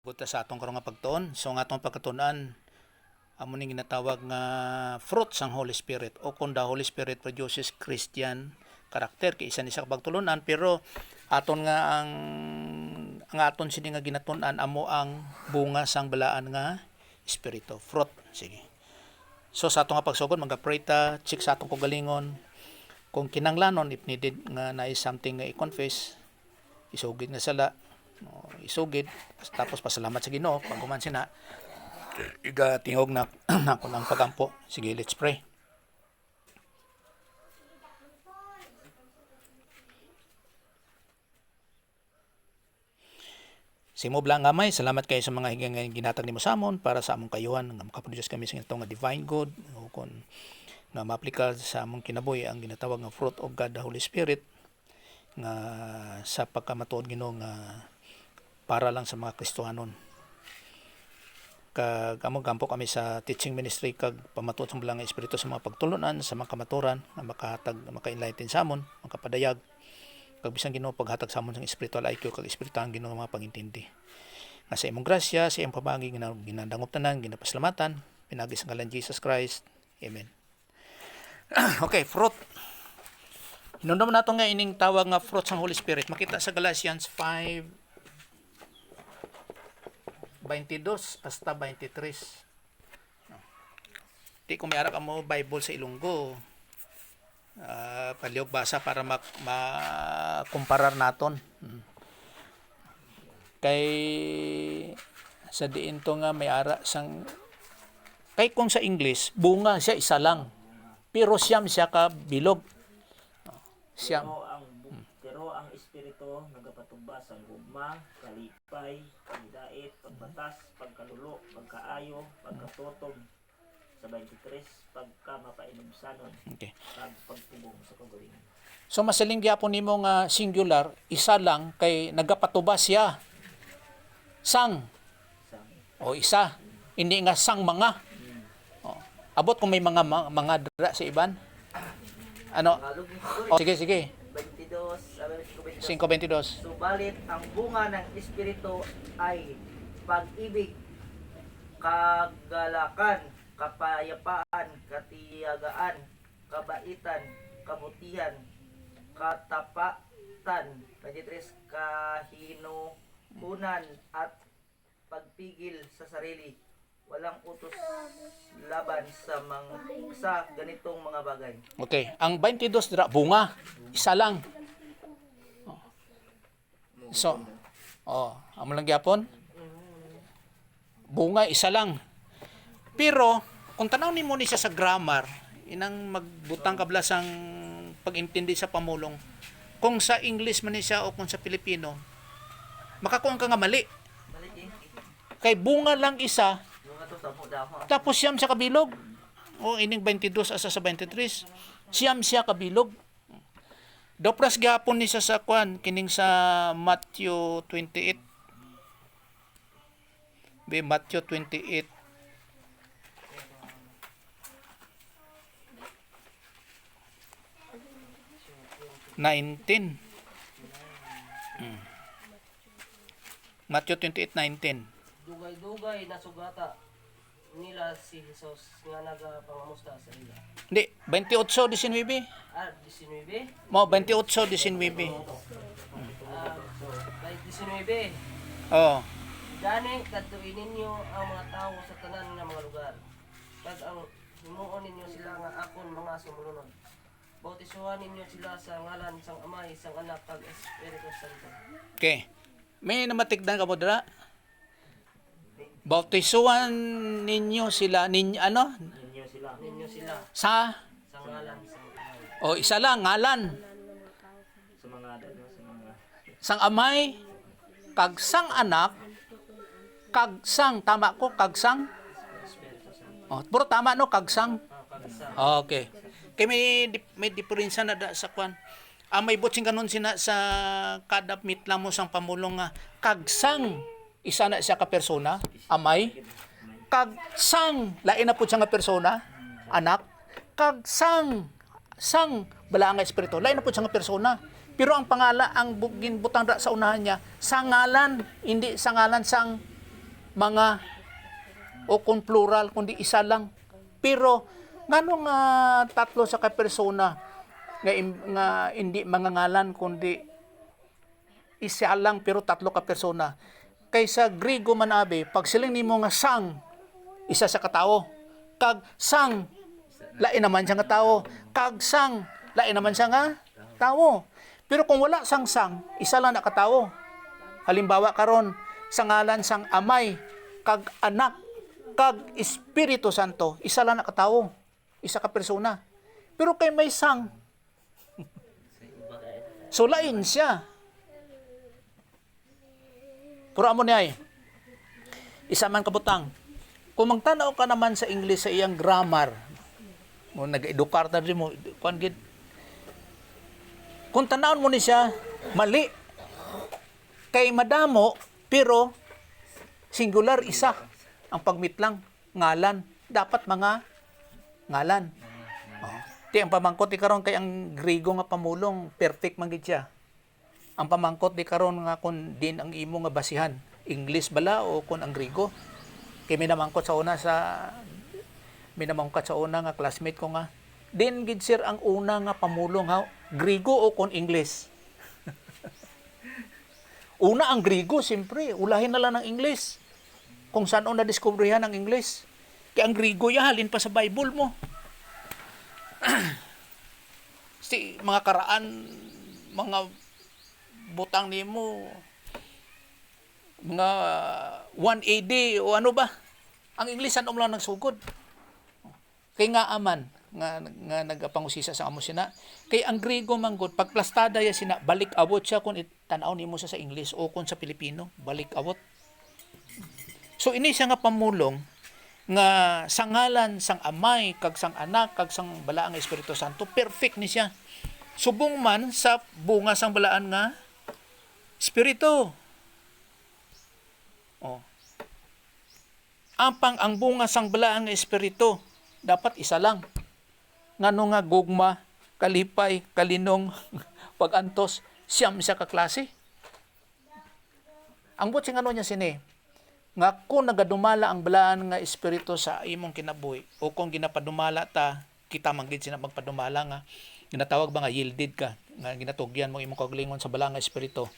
Buta sa atong karong nga pagtuon. So nga atong pagkatunan amo ning ginatawag nga fruit sang Holy Spirit o kung the Holy Spirit produces Christian karakter kay isa ni sa pagtulunan pero aton nga ang aton sini nga ginatun-an amo ang bunga sang balaan nga espiritu, fruit. Sige. So sa atong nga pagsugod magapray ta, check sa atong kagalingon kung kinanglanon if needed nga na is something nga i-confess, isugid nga sala, isugid tapos pasalamat sa Ginoo pag human sina iga tingog na nako ng pagampo. Sige, let's pray. Simo blang gamay, salamat kayo sa mga higang ginatag nimo sa amon para sa among kayuhan nga makaproduce kami sa itong nga divine good o kon nga maaplika sa among kinabuhi ang ginatawag nga fruit of God the Holy Spirit nga sa pagkamatuod Ginoo nga para lang sa mga Kristohanon. Kag among gampo kami sa teaching ministry kag pamatuod sa mga espiritu sa mga pagtulunan sa mga kamaturan nga makahatag maka-enlighten sa amon, makapadayag kag bisan Ginoo paghatag sa amon sang spiritual IQ kag espirituhan Ginoo nga mga pangintindi. Nga sa imong grasya, sa imong pamagi ginadangop tanan, ginapasalamatan, pinagi sa ngalan Jesus Christ. Amen. Okay, fruit. Hinumdum nato nga ining tawag nga fruit sang Holy Spirit. Makita sa Galatians 5:22 hasta 23. Di ko may ara ka mo Bible sa Ilonggo. Palihog basa para makumparar naton. Kay sa diin to nga may ara sang kay kung sa English bunga siya isa lang pero siyam siya ka bilog. Siyam. Pero ang espiritu nagapatubas sa gugma, kalipay, pagdait, pagbatas, pagkalulo, pagkaayo, pagkatotong sa 23, pagkamapainomsanon, Okay. pagpugong sa kagalingan. So masaling gyapon nimo nga singular isa lang kay nagapatubas siya. Sang o isa, hindi nga sang mga. Abot kung may mga dra sa iban. Ano? Sige. 22, 5:22. Subalit ang bunga ng espiritu ay pag-ibig, kagalakan, kapayapaan, katiyagaan, kabaitan, kabutihan, katapatan, 23, kahinuhunan at pagpigil sa sarili. Walang utos laban sa ganitong mga bagay. Okay, ang 22 dra bunga, isa lang. So, amo lang gyapon. Bunga isa lang. Pero kung tanaw nimo ni siya sa grammar, inang magbutang kabla sang pag-intindi sa pamulong. Kung sa English man ni siya o kung sa Pilipino, makakuha ka nga mali. Kay bunga lang isa, tapos siyam siya kabilog. O ining 22 asa sa 23, siyam siya kabilog. Dopras gapon ni sa kwan kining sa Matthew 28. Matthew 28 19. Matthew 28:19. Dugay-dugay na sugata nila si Jesus nga nagapangamusta sa ila. Hindi, 28:19. 19. Mo 28:19. Kay 19. Oh. Gani kadtuin ninyo ang mga tawo sa tanan nga mga lugar. Kag ang himuon ninyo sila nga akon mga sumulunod. Bautisohan ninyo sila sa ngalan sang Amay, sang Anak kag Espiritu Santo. Okay. May namatigdan ka mo dira? Bautisuan ninyo sila Ninyo sila sa ngalan sang Amay. o isa lang ngalan sa mga sang Amay kag sang Anak kag sang tama ko kag sang puro tama no kag sang. Okay. Kay may diferensya na da sa kwan. May butsing kanon sina sa kada mitla mo sang pamulong nga kagsang isa na siya ka persona, amay. Kagsang lain na pud siya nga persona, anak. Kagsang bala nga espiritu, lain na pud siya nga persona. Pero ang pangala ang ginbutang sa unahan niya sa ngalan, hindi sa ngalan sang mga o kung plural kundi isa lang. Pero ngano nga tatlo sa ka persona nga hindi mangangalan kundi isa lang pero tatlo ka persona. Kaysa Griego man abi, pag siling nimo nga sang, isa sa katao. Kag sang, lain naman siya nga tao. Kag sang, lain naman siya nga tao. Pero kung wala sang, isa lang na katao. Halimbawa karon sa ngalan sang Amay, kag Anak, kag Espiritu Santo, isa lang na katao. Isa ka persona. Pero kay may sang, so lain siya. Pero amo niya isa man kabutang. Kung magtanaw ka naman sa English sa iyang grammar, mo nag-edukar ta mo, kuan gid. Kung tanawon mo ni siya, mali. Kay madamo, pero singular isa. Ang pagmit lang, ngalan. Dapat mga ngalan. Ti ang pamangkot di karon kay ang Griego nga pamulong, perfect man gid siya. Ang pamangkot di karon nga kun din ang imo nga basihan, English bala o kun ang Griego. Kay minamangkot sa una nga classmate ko nga din gid sir ang una nga pamulong ha, Griego o kun English. Una ang Griego, siyempre, ulahin na lang ng English. Kung saan na diskubrihan ang English. Kaya ang Griego ya halin pa sa Bible mo. Mga karaan, mga butang nimo mga 1 AD o ano ba? Ang English ano lang nagsugod. Kay nga aman nga nagapangusisa sa amo sina. Kay ang Griego manggod pagplastada ya sina balik awot siya kung tan-aw nimo sa English o kung sa Pilipino, balik awot. So ini siya nga pamulong nga sa ngalan sang Amay kag sang Anak kag sang balaan nga Espiritu Santo, perfect ni siya. Subong man sa bunga sang balaan nga Espiritu. Oh. Ang bunga sang balaan nga Espiritu dapat isa lang. Ngano nga gugma, kalipay, kalinong, pagantos, siyam siya ka klase. Ang butsi ngano niya sini, nga kung nagadumala ang balaan nga Espiritu sa imong kinabuhi o kung ginapadumala ta, kita manggid sina magpadumala nga ginatawag ba nga yielded ka, nga ginatugyan mo imong kaugalingon sa balaan nga Espiritu.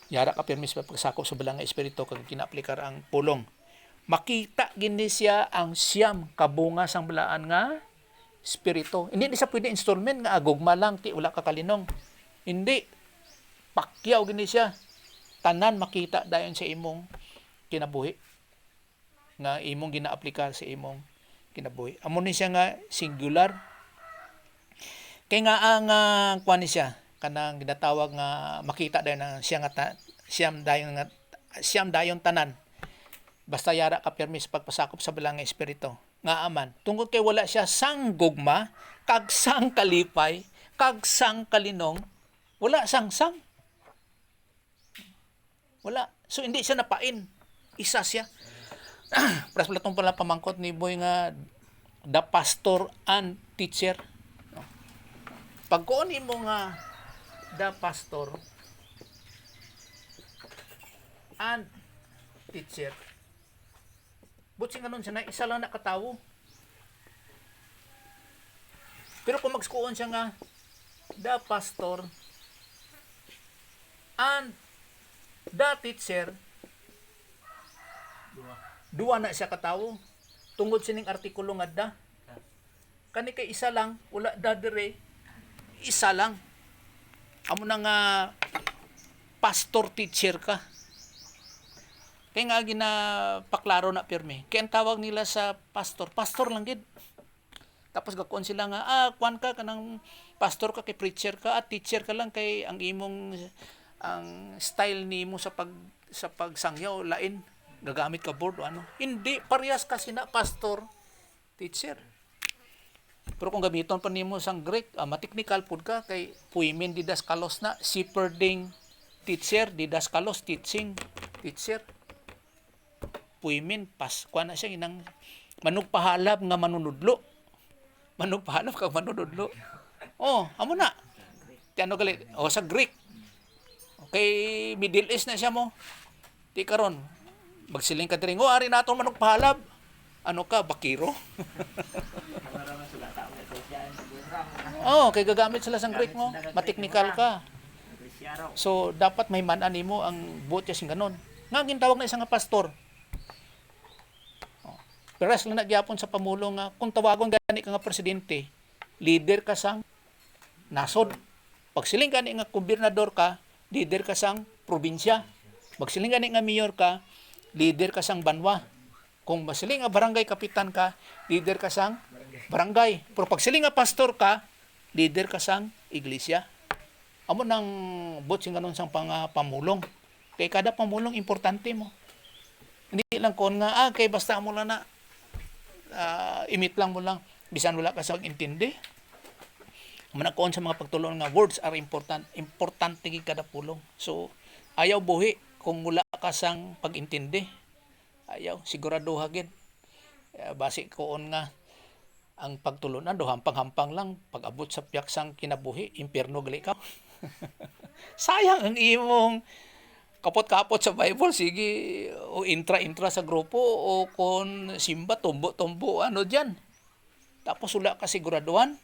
Yara ka permis pa pagsakop sa balang nga Espiritu kag ginaaplikar ang pulong. Makita gini siya ang siyam kabunga sang balaan nga Espiritu. Hindi ni siya pwede installment nga agugma lang ti wala ka kalinong. Hindi. Pakyaw gini siya. Tanan makita dayon sa imong kinabuhi. Nga imong ginaaplikar sa imong kinabuhi. Amo ni siya nga singular. Kay nga ang kuan ni siya kanang ginatawag nga makita dayon na siya nga siyam dayon tanan. Basta yara ka permis pagpasakop sa balang nga Espiritu. Nga aman, tungkol kay wala siya sang gugma, kag sang kalipay, kag sang kalinong, wala sang. Wala. So hindi siya napain. Isa siya. Pras pala itong pala pamangkot ni Boy nga the pastor and teacher. Pag kuonin mo nga the pastor and teacher, butsi nga nun siya na isa lang nakatawo. Pero kung magsuon siya nga the pastor and the teacher, duwa na siya katawo. Tungod sining artikulo nga da. Kani kay isa lang, wala da dire. Isa lang. Amo na nga pastor teacher ka. Kaya nga ginapaklaro na pirmi. Kaya ang tawag nila sa pastor lang gid. Tapos gakon sila nga, kwan ka kanang pastor ka kay preacher ka at teacher ka lang kay ang imong ang style nimo sa pagsangyaw lain gagamit ka board o ano. Hindi parehas kasi na pastor teacher. Pero kung gamiton pa nimo sang Greek, mateknikal pud ka kay puimin didaskalos na shepherding teacher, didaskalos teaching teacher. Puimin pas kuan na siya inang manugpahalab nga manunudlo. Manugpahalab kag manunudlo. Oh, amo na. Ti ano gali? Sa Greek. Okay, Middle East na siya mo. Ti karon Magsiling ka diri, ari naton manok pahalab. Ano ka, bakiro? Kay gagamit sila sang Greek mo. Mateknikal ka. So, dapat may manan mo ang buot sing ganon. Nga gintawag na isang nga pastor. Peras lang nagyapon sa pamulo nga, kung tawagon gani ka nga presidente, leader ka sang nasod. Pag siling gani nga gobernador ka, leader ka sang probinsya. Pag siling gani nga mayor ka, leader ka sang banwa. Kung masiling nga barangay kapitan ka, leader ka sang barangay. Pero pag siling nga pastor ka, leader ka sang iglesia. Amo nang bot sing ganon sang pamulong. Kay kada pamulong importante mo. Hindi lang kon nga kay basta mo lang na imit lang mo lang bisan wala ka sa intindi. Manakon sa mga pagtulong nga words are important. Importante gid kada pulong. So ayaw buhi kung wala ka sang pag-intindi. Ayaw sigurado hagid. Basi koon nga ang pagtulunan do hampang-hampang lang pag-abot sa piyaksang kinabuhi, impierno gali ka. Sayang ang imong kapot-kapot sa Bible, sige, o intra-intra sa grupo, o kung simba, tumbo-tumbo, ano dyan. Tapos wala ka siguraduhan.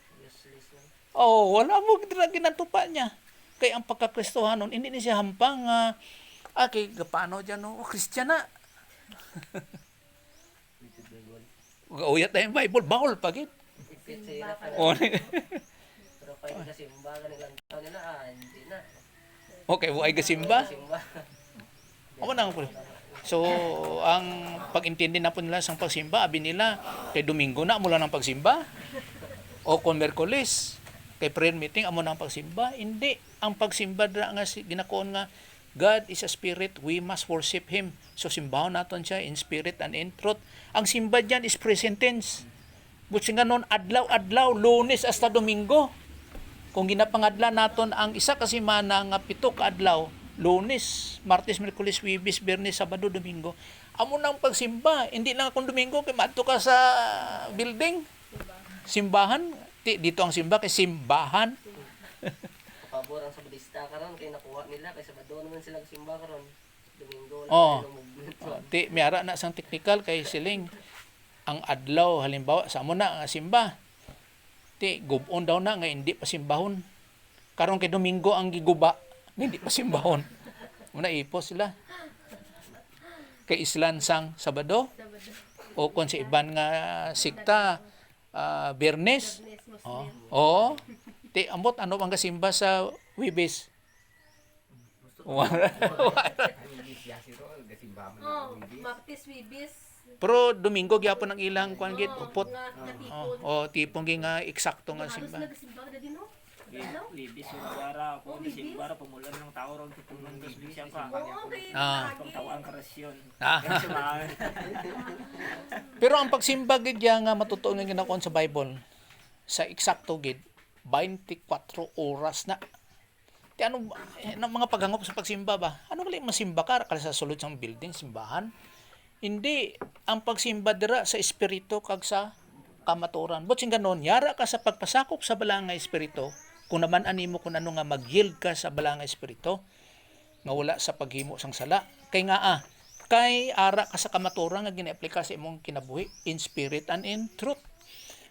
Wala mo ginatupa niya. Kaya ang pagkakristohanon, hindi ni siya hampang, kay paano dyan, Christian na. Uyat na yung Bible, bawal pagit. Pero pwede kasi umbaga nilang tao nila, hindi na. Okay, buhay gasimba. Ako na po. So, ang pag-intindi na po nila sa pagsimba, abi nila, kay Domingo na mula ng pagsimba. O kung Merkulis, kay prayer meeting, amo na ang pagsimba. Hindi. Ang pagsimba na nga, ginakuon nga, God is a spirit, we must worship Him. So, simbahon natin siya in spirit and in truth. Ang simba dyan is present tense. Butsi nga nun, adlaw-adlaw, Lunes hasta Domingo. Kung ginapangadla naton ang isa ka semana nga 7 ka adlaw, Lunes, Martes, Miyerkules, Huwebes, Biyernes, Sabado, Domingo. Amo nang pagsimba, hindi lang kung Domingo kay madto ka sa building. Simbahan, dito ang simba kay simbahan. Pabor ang Sabadista karon kay nakuha nila kay Sabado naman sila simba karon. Domingo lang Mayara na sang technical kay siling ang adlaw halimbawa sa amo na nga simba. Gubon daw na nga hindi pa simbahon. Karon kay Domingo ang giguba, hindi pa simbahon. Muna ipos sila. Kay Islan sang Sabado. O kung sa iban nga sikta Biyernes. Ambot ano ang kasimba sa Huwebes? Martes, Huwebes. Pero Domingo gyapon ang ilang kuan gid upot. Tipong nga eksakto nga simba. Libis yung bara, kung Disimbara, pumulan ng tao ron, tutunan ng siya pa. Itong tawaan karasyon. Pero ang pagsimba gid nga matutuon nga ginakuan sa Bible, sa eksakto gid, 24 oras na. Ano mga paghangop sa pagsimba ba? Ano gali masimba ka sa sulod sang building, simbahan? Hindi. Ang pagsimba dira sa espiritu kag sa kamaturan. But sing ganon, yara ka sa pagpasakop sa balanga espiritu, kung naman animo kung ano nga mag-yield ka sa balanga espiritu, nga wala sa paghimo sang sala. Kay nga kay ara ka sa kamaturan nga gina-aplika sa imong kinabuhi in spirit and in truth.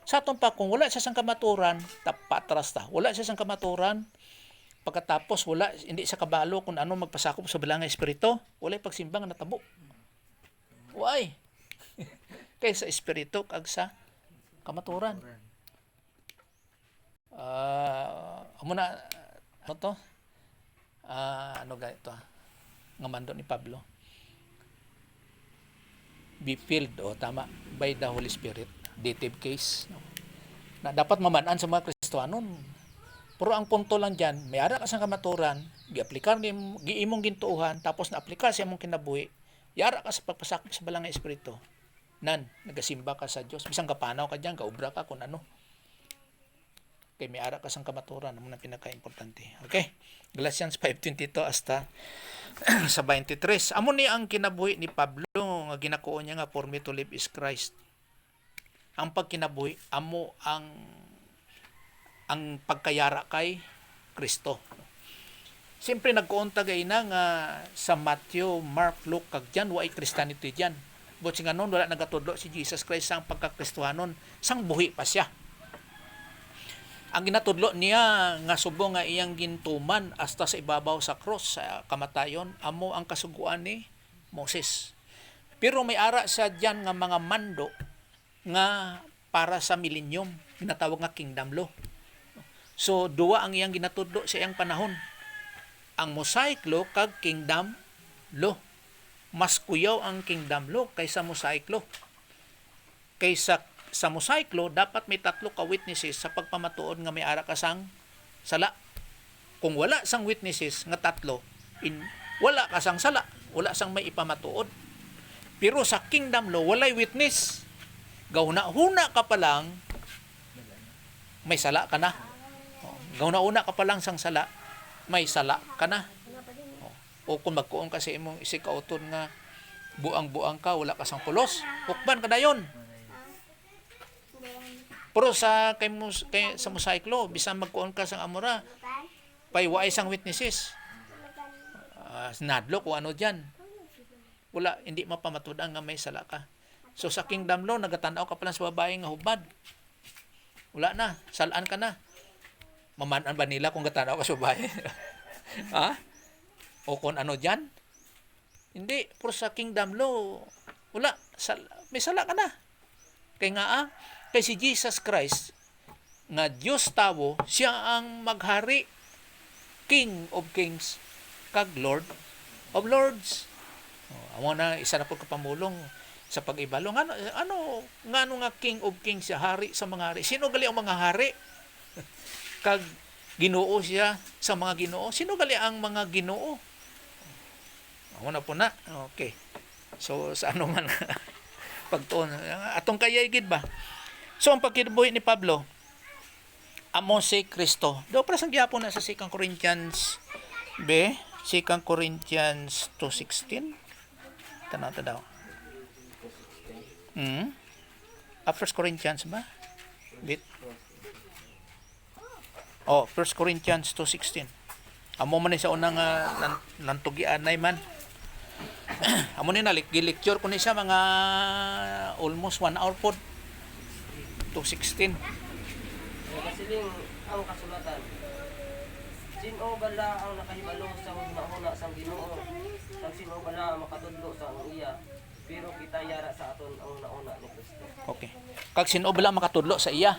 Sa aton pa, kung wala siya sang kamaturan, patras ta. Wala siya sang kamaturan, pagkatapos wala, hindi sa kabalo kung ano magpasakop sa balanga espiritu, wala pagsimba nga natabo. Why? Kay sa espiritu kag sa kamaturan. Ano to? Ano ganito? Nga mando ni Pablo. Be filled, tama, by the Holy Spirit. Dative case. No? Na dapat mamanan sa mga Kristohanon. Pero ang punto lang dyan, may ara ka sa kamaturan, gi-aplikar giimong gintuuhan, tapos na-aplikar sa imong kinabuhi, yara ka sa pagpasakop sa balangay espiritu. Nagasimba ka sa Diyos. Bisang kapanaw ka dyan, kaubra ka kung ano. Kay may ara ka sang kamaturan, naman ang pinaka-importante. Okay? Galatians 5:22 hasta sa 23. Amo ni ang kinabuhi ni Pablo, nga ginakuon niya nga, for me to live is Christ. Ang pagkinabuhi, amo ang pagkayara kay Kristo. Siyempre nagkuon tagay na nga sa Matthew, Mark, Luke kag John wa Christianity diyan. But nga noon wala nagatudlo si Jesus Christ sang pagkakristohanon, sang buhi pa siya. Ang ginatudlo niya nga subong nga iyang gintuman hasta sa ibabaw sa cross sa kamatayon amo ang kasuguan ni Moses. Pero may ara sa diyan nga mga mando nga para sa millennium, ginatawag nga kingdom law. So duwa ang iyang ginatudlo sa iyang panahon. Ang Mosaic law kag kingdom law. Mas kuyaw ang kingdom law kaysa Mosaic law. Kaysa sa Mosaic law, dapat may 3 ka witnesses sa pagpamatuod nga may ara ka sang sala. Kung wala sang witnesses nga 3, wala ka sang sala, wala sang may ipamatuod. Pero sa kingdom law, walay witness. Gahuna-huna ka pa lang, may sala ka na. Gahuna-huna ka pa lang sang sala, may sala ka na. O kung magkuon ka sa imong isikauton nga buang-buang ka, wala ka sang pulos, hukban ka na yun. Pero sa sa Mosaic law, bisan magkuon ka sang amora, pay waay sang witnesses. Nadlo kung ano diyan. Wala, hindi mapamatud-an nga may sala ka. So sa kingdom law, nagatanaw ka pa lang sa babae nga hubad. Wala na, salaan ka na. Mamanan ba nila kung gatanaw ka sa babae? Ha? O kung ano diyan? Hindi, pero sa kingdom law, wala, may sala ka na. Kaya nga kay si Jesus Christ, nga Diyos tawo, siya ang maghari, King of Kings, kag Lord of Lords. Amo na isa na po kapamulong sa pag-ibalo. Ano nga King of Kings siya, hari sa mga hari. Sino gali ang mga hari? Kag Ginoo siya sa mga Ginoo. Sino gali ang mga Ginoo? Amo na po na. Okay. So sa ano man pagtuon atong kayay gid ba? So ang pagkibuhi ni Pablo amo si Kristo. Do para sang gyapon na sa 2 Corinthians 2 Corinthians 2:16. Tanaw ta daw. 1 Corinthians ba? Bit. 1 Corinthians 2:16. Amo man ni sa unang nantugian nay man. Amo ni lecture ko ni siya mga almost 1 hour pod. 2:16. Kasiling ang kasulatan. Sino bala ang nakahibalo sa hunahuna sang Ginoo? Sang sino bala ang makatudlo sa iya? Pero kita yara sa aton ang nauna ni Kristo. Okay. Kag sino bala makatudlo sa iya?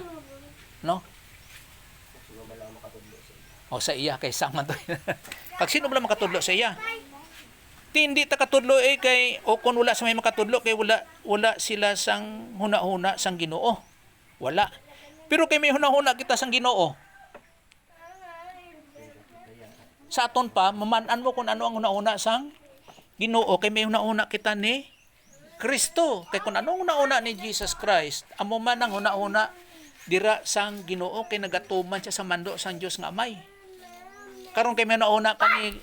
No? Sino bala ang makatudlo sa iya? O sa iya kay sang man to. Kag sino bala makatudlo sa iya? Hindi ta katudlo kay o kun wala sa may makatudlo kay wala sila sang hunahuna sang Ginoo. Wala. Pero kay may hunahuna kita sang Ginoo. Sa aton pa mamanan mo kung ano ang hunahuna sang Ginoo kay may hunahuna kita ni Kristo. Kay kung ano ang hunahuna ni Jesus Christ, amo man ang hunahuna dira sang Ginoo kay nagatuman siya sa mando sang Dios nga Amay. Karon kay may hunahuna ka ni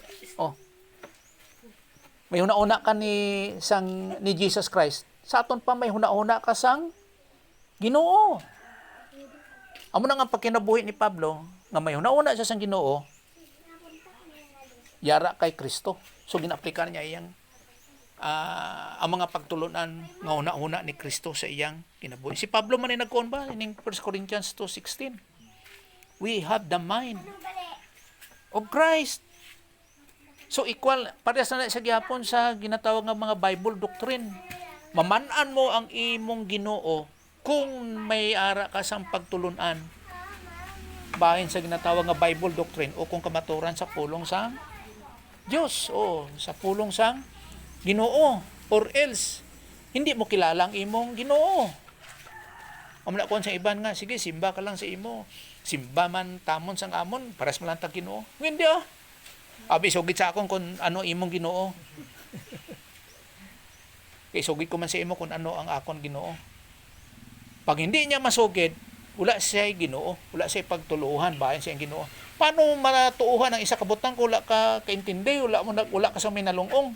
may hunahuna ka ni Jesus Christ. Sa aton pa may hunahuna ka sang Ginoo. Amo na nga pagkinabuhi ni Pablo nga may hunahuna siya sang Ginoo. Yara kay Kristo. So ginaaplikar niya iyang ang mga pagtulunan nga hunahuna ni Kristo sa iyang kinabuhi. Si Pablo man ay nagkuon ba ining 1 Corinthians 2:16. We have the mind of Christ. So equal parehas na sa gihapon sa ginatawag nga mga Bible doctrine. Mamanan mo ang imong Ginoo kung may ara ka sang pagtulunan bahin sa ginatawag nga Bible doctrine o kung kamaturan sa pulong sang Dios o sa pulong sang Ginoo, or else hindi mo kilala ang imong Ginoo. Amna kon sa iban nga sige simba ka lang sa imo. Simba man tamon sang amon pares man lang tag Ginoo. Hindi Abi sugid sa akon kung ano imong Ginoo. Kay sugid ko man sa imo kung ano ang akon Ginoo. Pag hindi niya masugid, wala siya Ginoo, wala siya pagtuluhan bahin siya ang Ginoo. Paano matuuhan ang isa ka butang kung wala ka kaintindi, wala ka sa minalungong.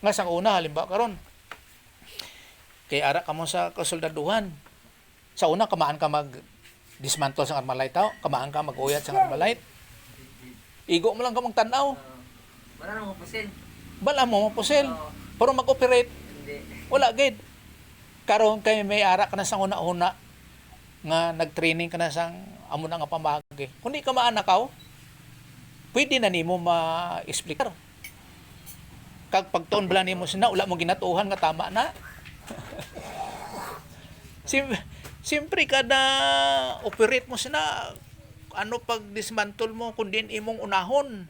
Nga sang una halimbawa karon. Kay ara ka mo sa kasoldaduhan. Sa una kamaan ka mag dismantle sa Armalite kamaan ka mag-uyat sa Armalite. Igo mo lang ka magtanaw. Wala nang upusin. Bala mo mapusil. Oo. Pero mag-operate, Hindi. wala gid. Karon kay may ara ka na sa una-una nga nag-training ka na sang amo na nga pamagi. Kundi ka maanakaw, pwede na nimo ma-explicar. Kag pagtuon bala nimo sina wala mo ginatuhan nga tama na. Siyempre kada operate mo sina ano pag dismantle mo kundi imong unahon.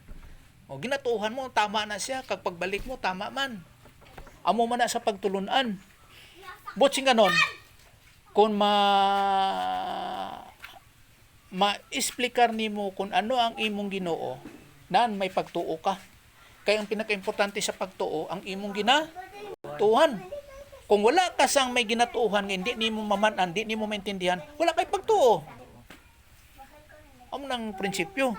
O ginatuhan mo tama na siya kag pagbalik mo tama man. Amo man na sa pagtulunan. Botsing ganon kung ma-explicar nimo kung ano ang imong Ginoo nan may pagtuo ka. Kaya ang pinaka-importante sa pagtuo ang imong ginatuhan. Kung wala ka sang may ginatuhan, hindi nimo mamanan, hindi nimo maintindihan, wala kay pagtuo. Amo nang prinsipyo.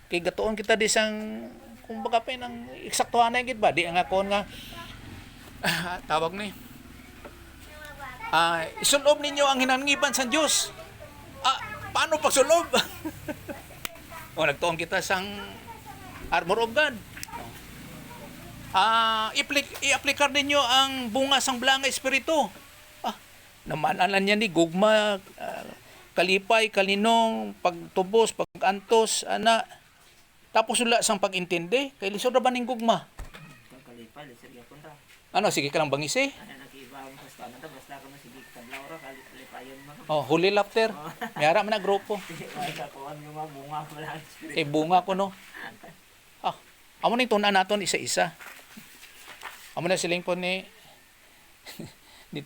Kay gatuon kita di sang kumbaga pa nang eksaktuhan na gid ba di nga kon nga tawag ni isulob ninyo ang hinangiban sa Dios. Paano pagsulob? O nagtuon kita sang armor of God. I-aplikar ninyo ang bunga sang blanga espiritu. Namanalan niya ni gugma, kalipay, kalinong, pagtubos, pagantos, ana. Tapos wala sang pag-intindi, kay lisod ra ba ning gugma? Kalipay, sige ko ra. Ano, sige ka lang bangisi. Ano nag-iba ang basta na basta ka sige kadlaw ra kalipayon mo. Oh, huli laughter. Mayara man na grupo. Ay sa kuan yung mga bunga wala spirit. Kay bunga ko no. Amo ning tuna naton isa-isa. Amo na siling po ni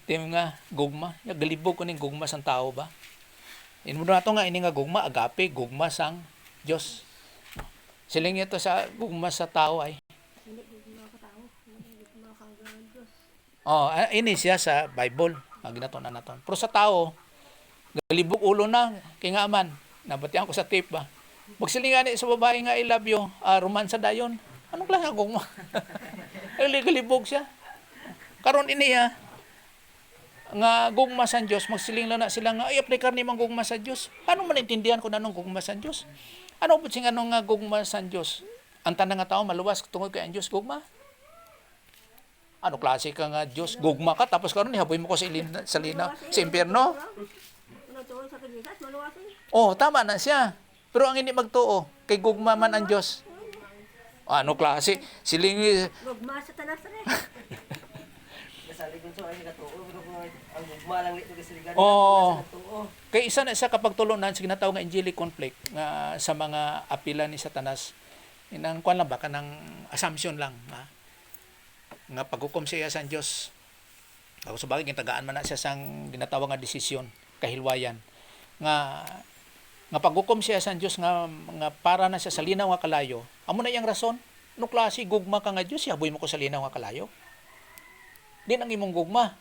Tim nga gugma, ya galibog ko ning gugma sang tao ba. Inmo nato nga ini nga gugma agape, gugma sang Dios. Siling ito sa gugma sa tao ay. Ini siya sa Bible, ginaton na naton. Pero sa tao, galibog ulo na kay nga man. Nabatian ko sa tape ba. Magsilingan sa babae nga I love you, romansa dayon. Anong klase ng gugma? Galibog siya. Karon ini nga gugma sa Dios, magsiling lang na sila nga i-aplikar ni mang gugma sa Dios. Paano man intindihan ko nanong gugma sa Dios? Ano po sing anong nga gugma sa Dios? Ang tanang nga tao maluwas tungod kay ang Dios gugma. Ano klase ka nga Dios gugma ka tapos karon ihaboy mo ko sa sa impierno? Oh, tama na siya. Pero ang hindi magtuo kay gugma man ang Dios. Ano klase? Siling Gugma sa tanas rin. Nasabi ko ay natuo pero kung ang gugma lang nito kasi ganun. Oo. Natuo. Kay isa na sa kapagtulunan sa ginatawag nga angelic conflict nga sa mga apila ni Satanas. Inang kwan lang ba kanang assumption lang nga paghukom siya sa Dios. Ako sa bagay gitagaan man na siya sang ginatawag nga desisyon, kahilwayan nga paghukom siya sa Dios nga para na siya sa linaw nga kalayo. Amo na iyang rason. No klase gugma ka nga Dios, haboy mo ko sa linaw nga kalayo. Din ang imong gugma.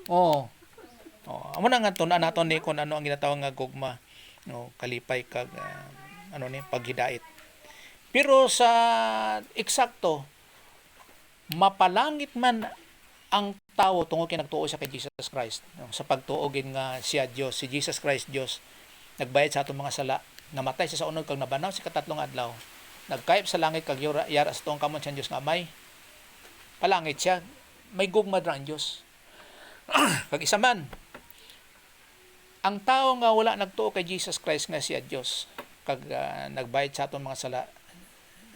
Oo. Amo na nga tun naton ni kun ano ang ginatawag nga gugma. No, kalipay kag paghidait. Pero sa eksakto mapalangit man ang tao tungod kay nagtuo siya kay Jesus Christ. No, sa pagtuo gid nga siya Dios, si Jesus Christ Dios. Nagbayad sa atong mga sala, namatay siya sa unod kag nabanaw sa katatlong adlaw. Nagkayop sa langit kag yara sa tuong kamon siya Dios nga may palangit siya, may gugma ra ang Dios. Kag isa man ang tao nga wala nagtuo kay Jesus Christ nga siya Dios kag nagbayad sa atong mga sala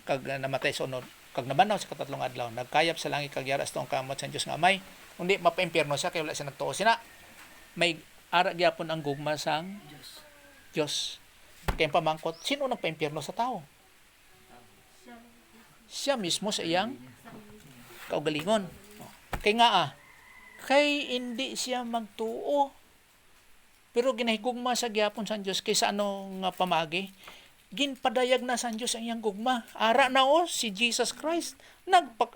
kag namatay sa unod kag nabanaw sa katatlong adlaw, nagkayap sa langit kag yara sa tuong kamot sa Dios nga may kundi mapaimpierno siya kay wala siya nagtuo sina. May ara gyapon ang gugma sang Dios. Kay pamangkot, sino nagpaimpierno sa tao? Siya mismo sa iyang kaugalingon. Kay nga kay hindi siya magtuo. Pero ginahigugma sa gyapon sa Dios kaysa ano nga pamagi. Ginpadayag na sa Dios ang iyang gugma. Ara na si Jesus Christ.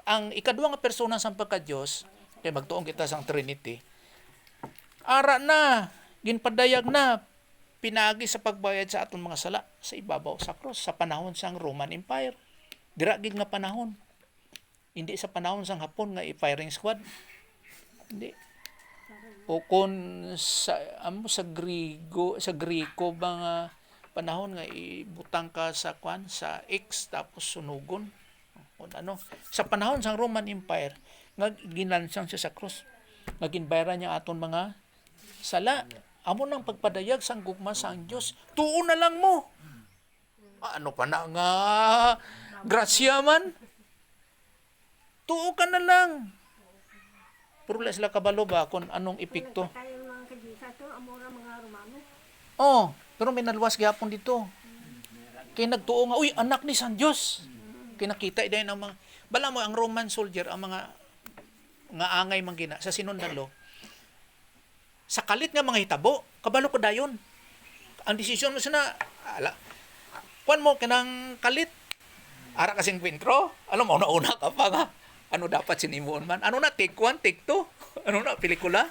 Ang ikaduha nga persona sa pagka-Dios, kay magtuong kita sa Trinity. Ara na, ginpadayag na, pinagi sa pagbayad sa atong mga sala sa ibabaw sa cross sa panahon sang Roman Empire. Dira gid nga panahon. Hindi sa panahon sang Hapon nga firing squad. Hindi. o kung sa Griko ba nga panahon nga ibutang ka sa sa X tapos sunugon o ano sa panahon sa Roman Empire nga ginlansang siya sa cross nga ginbayaran niya aton mga sala amo nang pagpadayag sang gugma sang Dios tuo na lang mo ano pa na nga grasya man tuo ka na lang pero wala sila kabalo ba kung anong epekto. Tayo mga kadisa to, amora mga Romano. Oh, pero may naluwas gyapon dito. Kaya nagtuo nga, uy, anak ni San Diyos. Kaya nakita din ang mga, bala mo, ang Roman soldier, ang mga nga angay manggina, sa sinundalo, sa kalit nga mga hitabo, kabalo ko dayon. Ang desisyon mo sana, kuan mo, kinang kalit, ara kasing kwentro, alam mo, una ka pa nga, ano dapat sinimuon man? Ano na, take 1, take 2? Ano na, pelikula?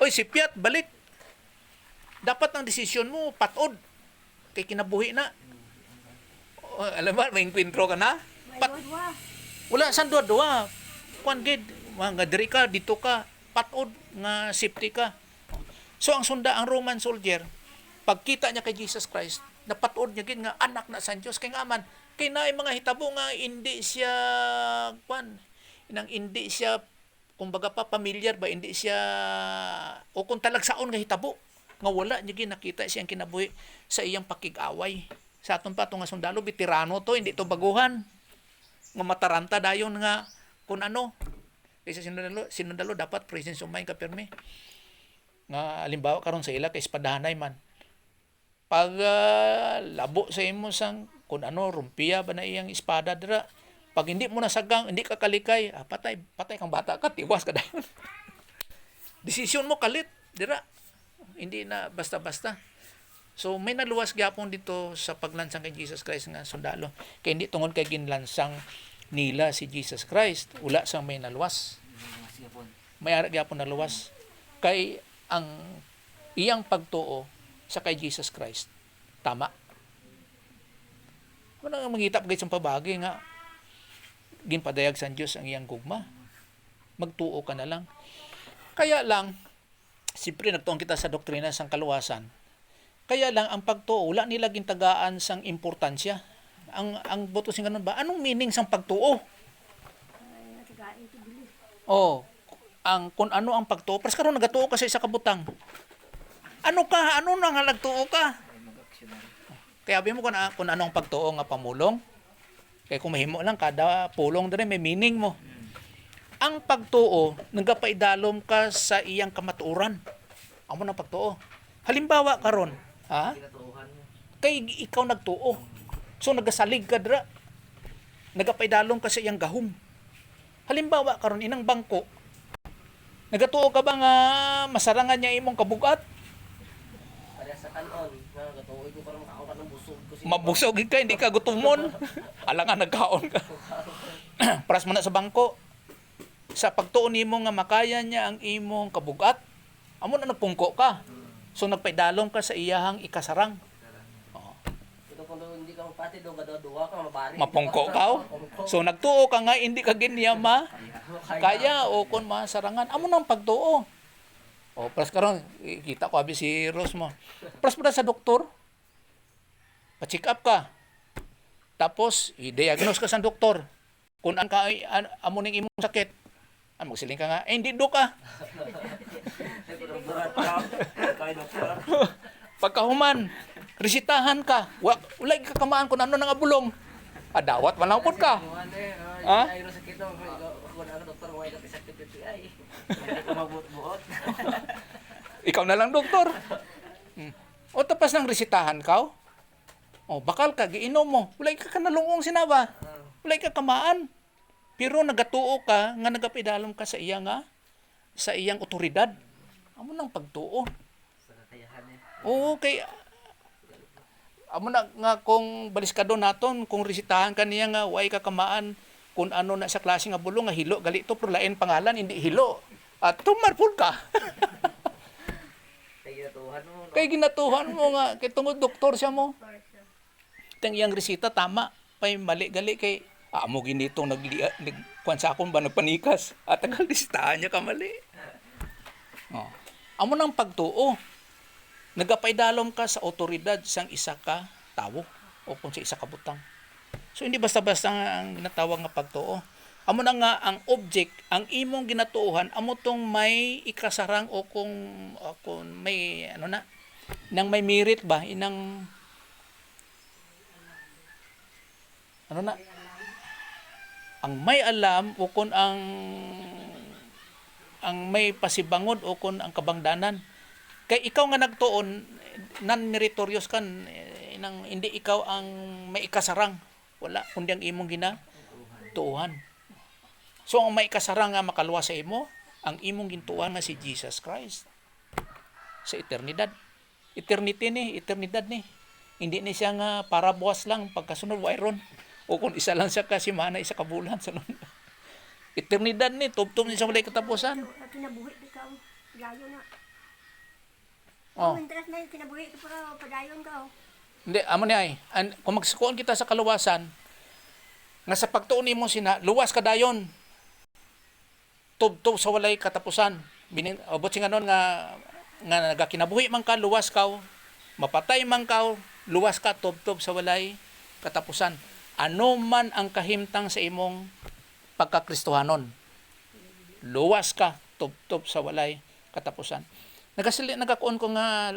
Oy, si Piat, balik. Dapat ang desisyon mo, patod. Kay kinabuhi na. O, alam ba, may inkwentro ka na? Wala, saan dua-dua? Kuan gid, mga diri ka, dito ka, patod, nga safety ka. So, ang Roman soldier, pagkita niya kay Jesus Christ, napatod niya gid nga anak na San Diyos. Kay nga man, kay na mga hitabo nga hindi siya, hindi siya kumbaga pa familiar ba hindi siya o kung talagsaon nga hitabo nga wala niya ginakita siyang kinabuhi sa iyang pakig-away sa aton pa nga sundalo veterano to hindi to baguhan nga mataranta dayon nga kung ano kaysa sinundalo dapat presence of mind ka permi nga halimbawa karon sa ila kay espadahanay man pag labo sa imo sang kung ano rumpiya ba na iyang espada dira pag hindi mo nasagang, hindi ka kalikay, patay kang bata ka, tiwas ka dayon. Desisyon mo kalit, dira. Hindi na basta-basta. So may naluwas gyapon dito sa paglansang kay Jesus Christ nga sundalo. Kaya hindi tungod kay ginlansang nila si Jesus Christ, wala sang may naluwas. May ara gyapon naluwas. Kay ang iyang pagtuo sa kay Jesus Christ, tama. Wala nga mangitap gayud sa pabagi nga ginpadayag sa Diyos ang iyang gugma. Magtuo ka na lang. Kaya lang, siyempre nagtuon kita sa doktrina sang kaluwasan. Kaya lang, ang pagtuo, wala nila gintagaan sang importansya. Ang boto sing ganun ba? Anong meaning sang pagtuo? Oh, kung ano ang pagtuo. Pero karon nagatuo ka sa isa kabutang. Ano ka? Ano nang halagtuo ka? Kaya sabi mo kung ano ang pagtuo nga pamulong. Kaya kung mahimo lang, kada pulong din may meaning mo. Ang pagtuo, nagapaidalom ka sa iyang kamatuoran. Amo na pagtuo. Halimbawa karon, kay ikaw nagtuo. So nagasalig ka dira. Nagapaidalom ka sa iyang gahom. Halimbawa karon inang bangko. Nagatuo ka ba nga masarangan niya imong kabugat? Kaya sa kanon, nagatuoy ko para makaon ka ng busog ko. Mabusog ka, hindi ka gutumon. Alangan nagkaon ka. Paras mo na sa bangko. Sa pagtuon nimo nga makaya niya ang imong kabugat, amo na nagpungko ka. So nagpaidalom ka sa iyahang ikasarang. Ito kung hindi ka mapati, duwa ka, mabari. Mapungko ka. So nagtuo ka nga, hindi ka ginyama. Kaya o kung masarangan, amo nang pagtuo. O, pras karon kita ko abi si Rose mo. Pras mo na sa doktor. Pa-check up ka. Tapos, i-diagnose ka sa doktor. Kung amo ning imong sakit, magsiling ka nga, hindi do ka. Pagkahuman, resitahan ka. Wala ka kamaan kung ano nang abulong. Adawat, malangpod ka. Ha? Ay, sakit mo. Kung ako doktor, wala ka sakit ito ay. Hindi ko mabuot-buot. Ikaw na lang doktor. O tapos nang resitahan ka, o bakal ka, giinom mo. Wala ka kanalungong sinaba. Wala ka kamaan. Pero nagatuo ka, nga nagapidalom ka sa iyang otoridad. Amo nang pagtuo. Sa kakayahan niya. Oo, kay amo na nga kung baliskado naton, kung resitahan ka niya nga way ka kamaan, kung ano na sa klase nga bulong nga hilo, gali to, pero lain pangalan, hindi hilo. At tumarpul ka. Kaya ginatuhan mo. No? Kay ginatuhan mo nga, kay tungod doktor siya mo. Tang iyang resita, tama. Pay mali, gali kay amo ginitong kuwan sa akong ba nagpanikas at tagal disitahan niya ka mali. Oh. Amo nang pagtuo. Nagapaydalom ka sa otoridad sang isa ka tawo o kung sa isa ka butang. So hindi basta-basta nga ang ginatawag nga pagtuo. Amo na nga ang object, ang imong ginatuohan, amo tong may ikasarang o kung may ano na, nang may merit ba, inang ano na, ang may alam o kung ang may pasibangod o kung ang kabangdanan. Kay ikaw nga nagtuon, non-meritorious kan, inang hindi ikaw ang may ikasarang. Wala, kundi ang imong ginatuohan. So, ang may ikasarang nga makaluwa sa imo, ang imong gintuohan nga si Jesus Christ. Sa eternidad. Eternidad ni. Hindi ni siya nga para buwas lang pagkasunod wairon. O kung isa lang siya kasimana, isa ka bulan. Eternidad ni, tubtub ni sa walay katapusan. Kinabuhi di ka. Padayon na. Oh. Interest na yung kinabuhi ka pero padayon ka. Hindi, amo ni ay. Kung magsukuan kita sa kaluwasan, nga sa pagtuon mo sina, luwas ka dayon. Tubtub sa walay katapusan. Abot si ganon nga nagakinabuhi man ka, luwas ka. Mapatay man ka, luwas ka, tubtub sa walay katapusan. Ano man ang kahimtang sa imong pagkakristohanon. Luwas ka, tubtub sa walay katapusan. Nagakuon ko nga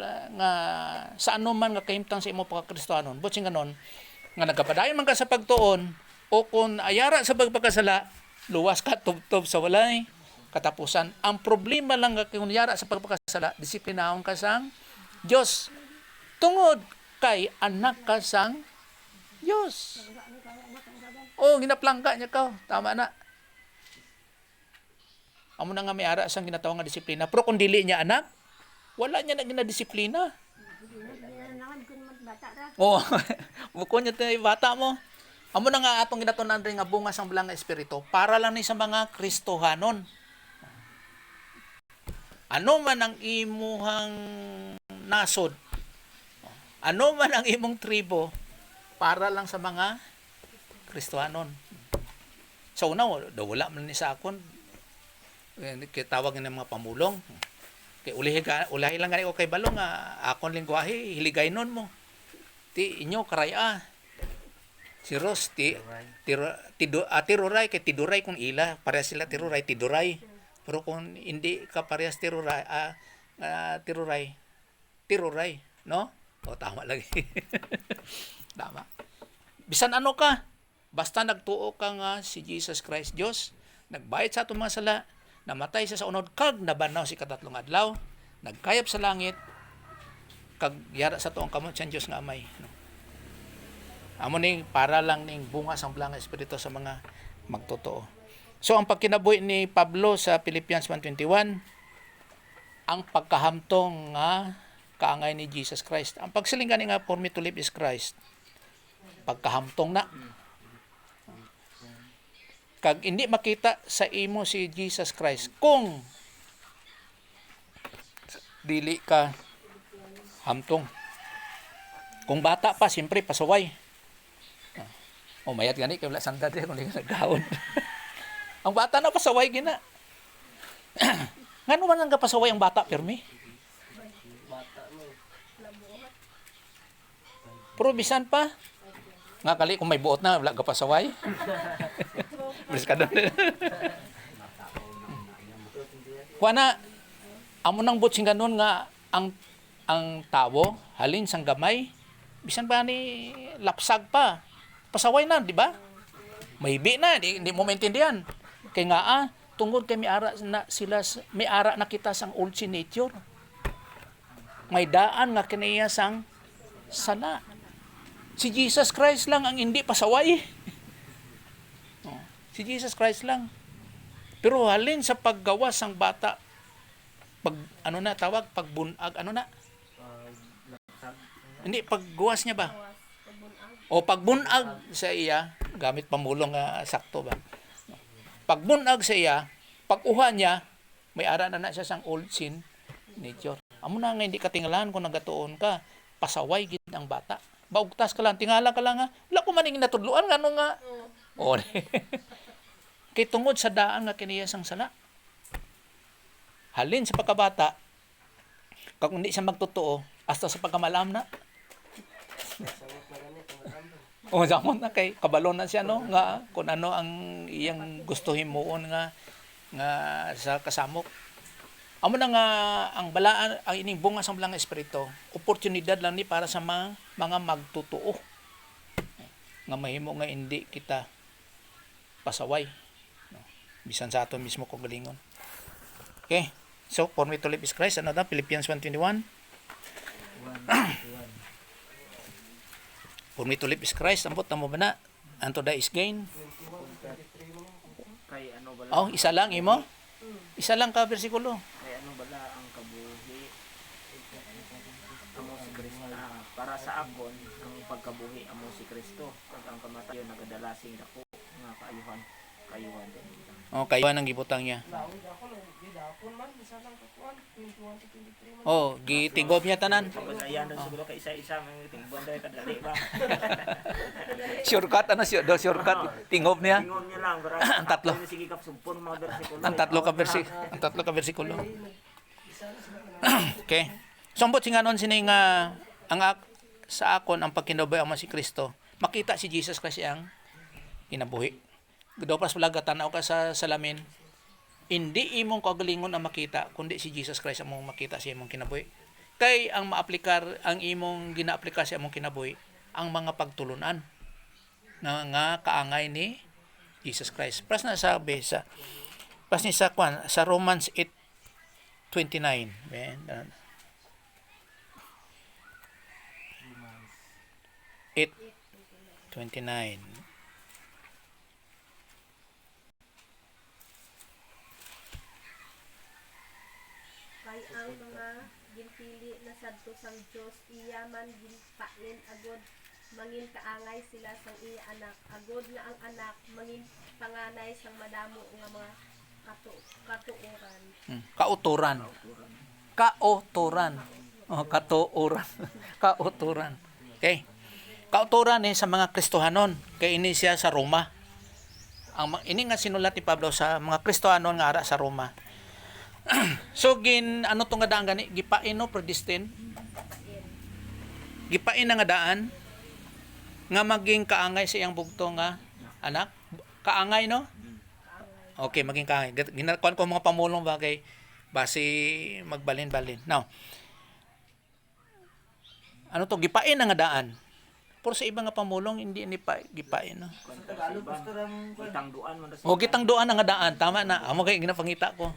sa ano man nga kahimtang sa imong pagkakristohanon. But sing ganon, nga nagapadayon man ka sa pagtuon o kung ayara sa pagpakasala, luwas ka, tubtob sa walay katapusan. Ang problema lang nga kung yara sa pagpakasala, disiplinahon ka sang Diyos. Tungod kay anak ka sang Diyos. O, ginaplangka niya ka. Tama na. Amo na nga may ara sang ginatawag nga disiplina. Pero kung dili niya anak, wala niya na ginadisiplina. Oo. Bukod niya tayo bata mo. Amo na nga atong ginatunan rin nga bunga sang belang nga espiritu para lang ni sa mga Kristohanon. Ano man ang imuhang nasod, ano man ang imong tribo, para lang sa mga Kristohanon. So una, wala man ni sa akon, kitawag ng mga pamulong. Kay ulahi lang gani ko kay balong nga akon lingwahe hiligaynon mo. Ti inyo karaya. Si Ros tiruray kay tiduray kung ila parehas sila tiduray. Pero kung hindi ka parehas tiruray, no? O tama lagi. Tama. Bisan ano ka, basta nagtuo ka nga si Jesus Christ Dios, nagbayad sa atong mga sala, namatay siya sa unod kag nabanaw si katatlong adlaw, nagkayap sa langit kag yara sa tuong kamot siyang Dios nga amay, no? Amo ning para lang ning bunga sang belang espiritu sa mga magtotoo. So ang pagkinabuhi ni Pablo sa Philippians 1:21, ang pagkahamtong nga kaangay ni Jesus Christ. Ang pagsiling gani nga for me to live is Christ. Pagkahamtong na. Kag hindi makita sa imo si Jesus Christ kung dili ka hamtong. Kung bata pa, siyempre pasaway. O mayat gani kay wala sangkad kung hindi ka nagkaon. Ang bata na pasaway gina. Ngano man ang pasaway ang bata permi? Pero bisan pa nga kali kung may buot na wala ka pasaway. Bilis ka doon. Kuana amo nang butsing ganon nga ang tawo halin sang gamay bisan pa ni lapsag pa. Pasaway na, di ba? Maybe na, hindi mo maintindihan. Kaya nga, tungod kay may ara na sila, may ara na kita sang old sin nature. May daan nga kaniya sang sala. Si Jesus Christ lang ang hindi pasaway. Si Jesus Christ lang. Pero halin sa paggawa sang bata, pagbunag, hindi, paggawas niya ba? O pagbunag sa iya, gamit pamulong nga sakto ba? Pagbunag sa iya, pag-uha niya, may ara na siya sang old sin nature. Amo na nga hindi katingalahan kung nagatuon ka, pasaway gid ang bata. Baugtas ka lang, tingala ka lang nga, wala ko maning natudluan nga ano nga. O, kay tungod sa daan nga kiniya sang sala. Halin sa pagkabata, Kung hindi siya magtotoo, hasta sa pagkamalam na. Sangot na ganit, ang alamban. O zamon na kay kabalo na siya no nga kung ano ang iyang gusto himuon nga sa kasamok. Amo na nga ang balaan ang ining bunga sa balang espiritu, oportunidad lang ni para sa mga magtotoo. Nga mahimo nga hindi kita pasaway. No? Bisan sa ato mismo kung galingon. Okay. So, for me to live is Christ. Ano na? Philippians 1:21. For me to live is Christ. Ambot na mo ba na? And to die is gain. Kay ano bala? Oh, isa lang imo? Isa lang ka bersikulo. Kay ano bala ang kabuhi? Amo si Kristo. Para sa akon, ang pagkabuhi amo si Kristo. Kag ang kamatayon nagadalasing dako nga kayuhan din. Oh, kayo ang gibutang niya. Lawid ako, gidapon man, isa lang kakuan, 21 to 23 man. Oh, gitingob niya tanan. Pagkadayan doon siguro kay isa-isa may tingbuan dahil kadali ba? Shortcut ano siya? Do shortcut tingob niya. Tingon niya lang pero Ang tatlo. sige kap sumpon mga bersikulo. Ang tatlo ka bersikulo. Okay. Sumbot singanon sini nga sa akon ang pagkinabay ang si Kristo. Makita si Jesus kasi ang kinabuhi. Dopas pala tanaw ka sa salamin. Hindi imong kagalingon ang makita kundi si Jesus Christ ang mong makita sa imong kinabuhi. Kay ang maaplikar ang imong ginaaplikar sa imong kinabuhi ang mga pagtulunan nga kaangay ni Jesus Christ. Pas na sabi sa sa Romans 8:29. Ben, 8:29. Kay ang mga ginpili na sadto sang Dios iya man ginpain agod mangin kaangay sila sang iya anak agod nga ang anak mangin panganay sang madamo nga mga katuoran. Kauturan. Kauturan. Oh, katuoran. Kauturan. Okay. Kauturan sa mga Kristohanon. Kay ini siya sa Roma. Ini nga sinulat ni Pablo sa mga Kristohanon nga ara sa Roma. So ano tong nga daan gani? Gipain no predestined. Gipain na nga daan nga maging kaangay sa iyang bugto nga anak. Kaangay no? Okay, maging kaangay. Ginakuan ko mga pamulong bagay base magbalin-balin. Now, ano to gipain na nga daan. Pero sa ibang nga pamulong hindi ni pa gipain no. Sa Tagalog, pastor, ang Itangduan man O gitang doan na nga daan, tama na. Amo kay ginapangita ko.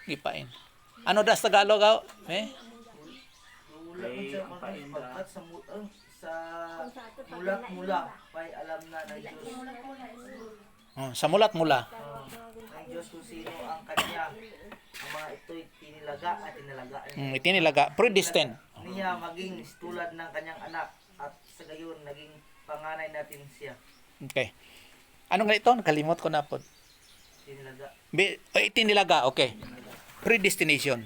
Gipain. Ano das Tagalog aw? wala man siya pagkat sa mulat-mula pay alam na ng Diyos. Oh, sa mulat mula. Ng Diyos kung sino ang kanya. Ang mga ito'y tinilaga at tinalaga. Itinilaga predestined. Niya maging tulad ng kanyang anak at sa gayon naging panganay natin siya. Okay. Ano nga ito? Nakalimot ko na po. Tinilaga. Itinilaga, okay. Predestination.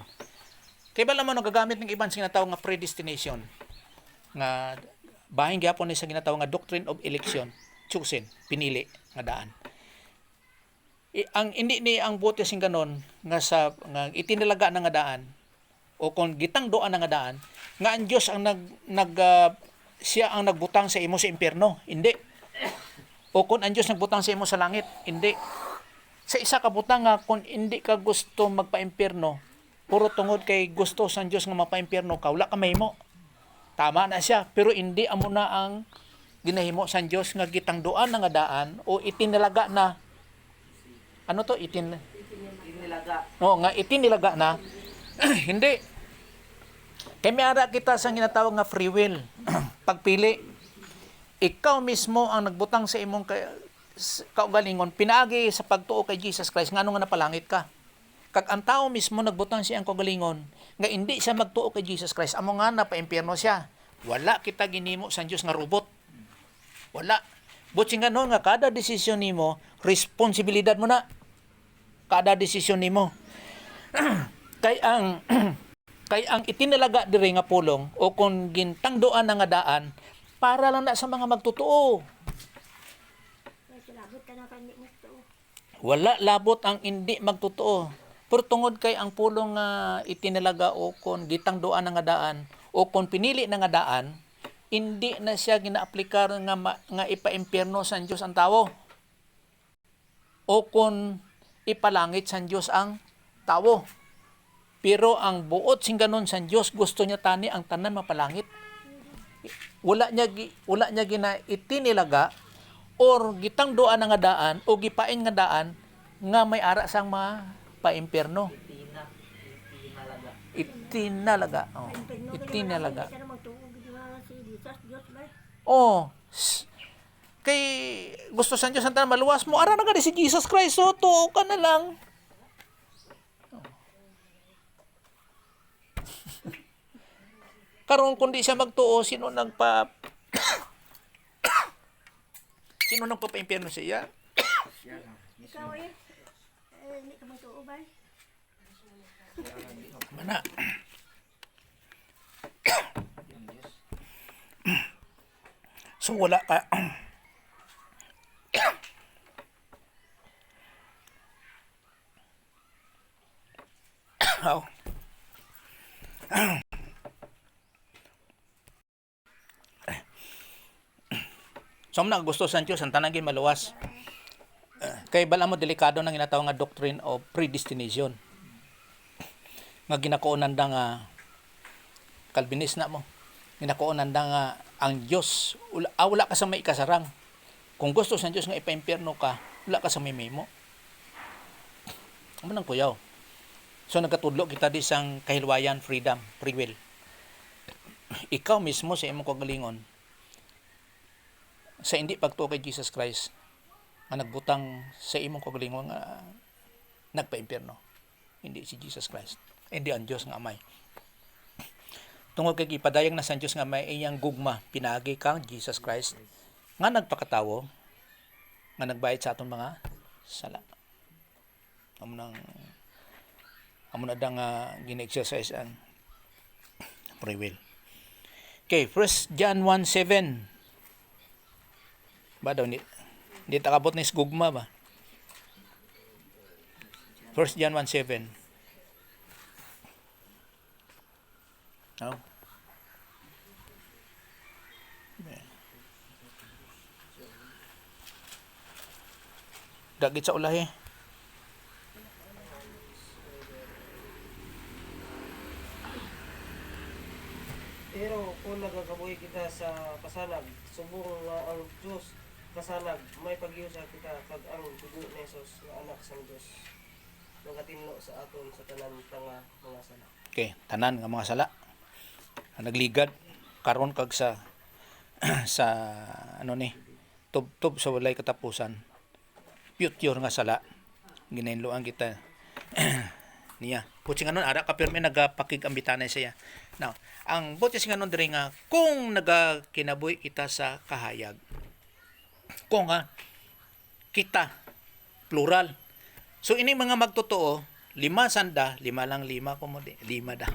Kaya ba naman nagagamit ng ibang sinatawag nga predestination? Nga bahin gyapon ni sa ginatawag nga doctrine of election. Chosen, pinili nga daan. Ang hindi ni ang bote sing ganon nga sa nga itinilaga na nga daan o kung gitang doan na nga daan nga ang Dios ang siya ang nagbutang sa imo sa impierno. Hindi. O kung ang Diyos nagbutang sa imo sa langit. Hindi. Sa isa ka butang nga kung hindi ka gusto magpa-impierno, puro tungod kay gusto sa Diyos nga magpa-impierno ka, wala ka mahimo. Tama na siya. Pero hindi amo na ang ginahimo sa Diyos nga gitangduan na nga daan o itinilaga na. Ano to? Tinilaga. Oo, nga itinilaga na. Hindi. Kaya may ara kita sa ginatawag nga free will. Pagpili. Ikaw mismo ang nagbutang sa imong kaugalingon, pinaagi sa pagtuo kay Jesus Christ, ngano nga napalangit ka. Kag ang tao mismo nagbutang siya ang kaugalingon, nga hindi siya magtuo kay Jesus Christ, amo nga napaimpyerno siya. Wala kita ginimo sa Dios nga robot. Wala. Buti nga no, nga kada desisyon nimo, responsibilidad mo na. Kada desisyon nimo. Kay ang itinalaga diri nga pulong o kung gintangdoan na nga daan para lang na sa mga magtotoo. Labot ka na kanya mo to. Wala labot ang hindi magtotoo. Pero tungod kay ang pulong nga itinalaga o kon gitang doan nga daan o kon pinili na nga daan, hindi na siya ginaaplikar nga ipaimpyerno sa Dios ang tawo. O kon ipalangit sa Dios ang tawo. Pero ang buot sing ganon sa Dios, gusto niya tani ang tanan mapalangit. Wala niya gina itinilaga or gitang doan nga daan o gipain nga daan nga may ara sang mapaimpyerno. Itinalaga. Oh. Itinalaga. Siya naman tuog si Jesus, Diyos ba? Oh. Kay gusto sa Diyos ang tanan maluwas mo, ara na gani si Jesus Christ, so tuo ka na lang. Karon kundi siya magtuo, sino nagpapaimpyerno siya? Ikaw hindi ka magtuo ba? Mana? So wala ka. Oh. So na gusto sa Diyos ang tanang maluwas. Kay bala mo delikado nang ginatawag nga doctrine of predestination. Nga ginakuonan da nga Calvinist na mo. Ginakuonan da nga ang Dios wala ka sa may ikasarang. Kung gusto sa Dios nga ipaimpyerno ka, wala ka sa may mo. Amo nang kuyaw. So nagkatudlo kita di sang kahilwayan, freedom, free will. Ikaw mismo sa imong kagalingon sa hindi pagtuo kay Jesus Christ nga nagbutang sa imong kagalingon nga nagpaimpyerno. Hindi si Jesus Christ. Hindi ang Dios nga Amay. Tungod kay ipadayang na sa Dios nga Amay iyang gugma pinaagi kang Jesus Christ nga nagpakatawo nga nagbayad sa aton mga sala. Amo na dang gina-exercise ang free will. Okay, 1 John 1:7. Ba daw ni takabot ni gugma ba? 1 John 1:7. No? Dagit sa ulahi. Pero kung nagakabuhi kita sa kasanag, subong nga ang Diyos kasanag, may pag-iusa kita kag ang dugo ni Jesus nga anak sa Diyos. Nagatinlo sa aton sa tanan nga mga sala. Okay, tanan nga mga sala. Nagligad karon kag sa sa ano ni tub-tub sa walay katapusan. Pure nga sala. Ginainloan kita niya. Puting anon ara ka pirmi nagapakig-ambitanay siya. Now, ang buti sing anon diri nga kung nagakinabuhi kita sa kahayag. Kung kita plural. So ini mga magtotoo, 5 sanda, 5 lang 5 ko mo di, 5 da.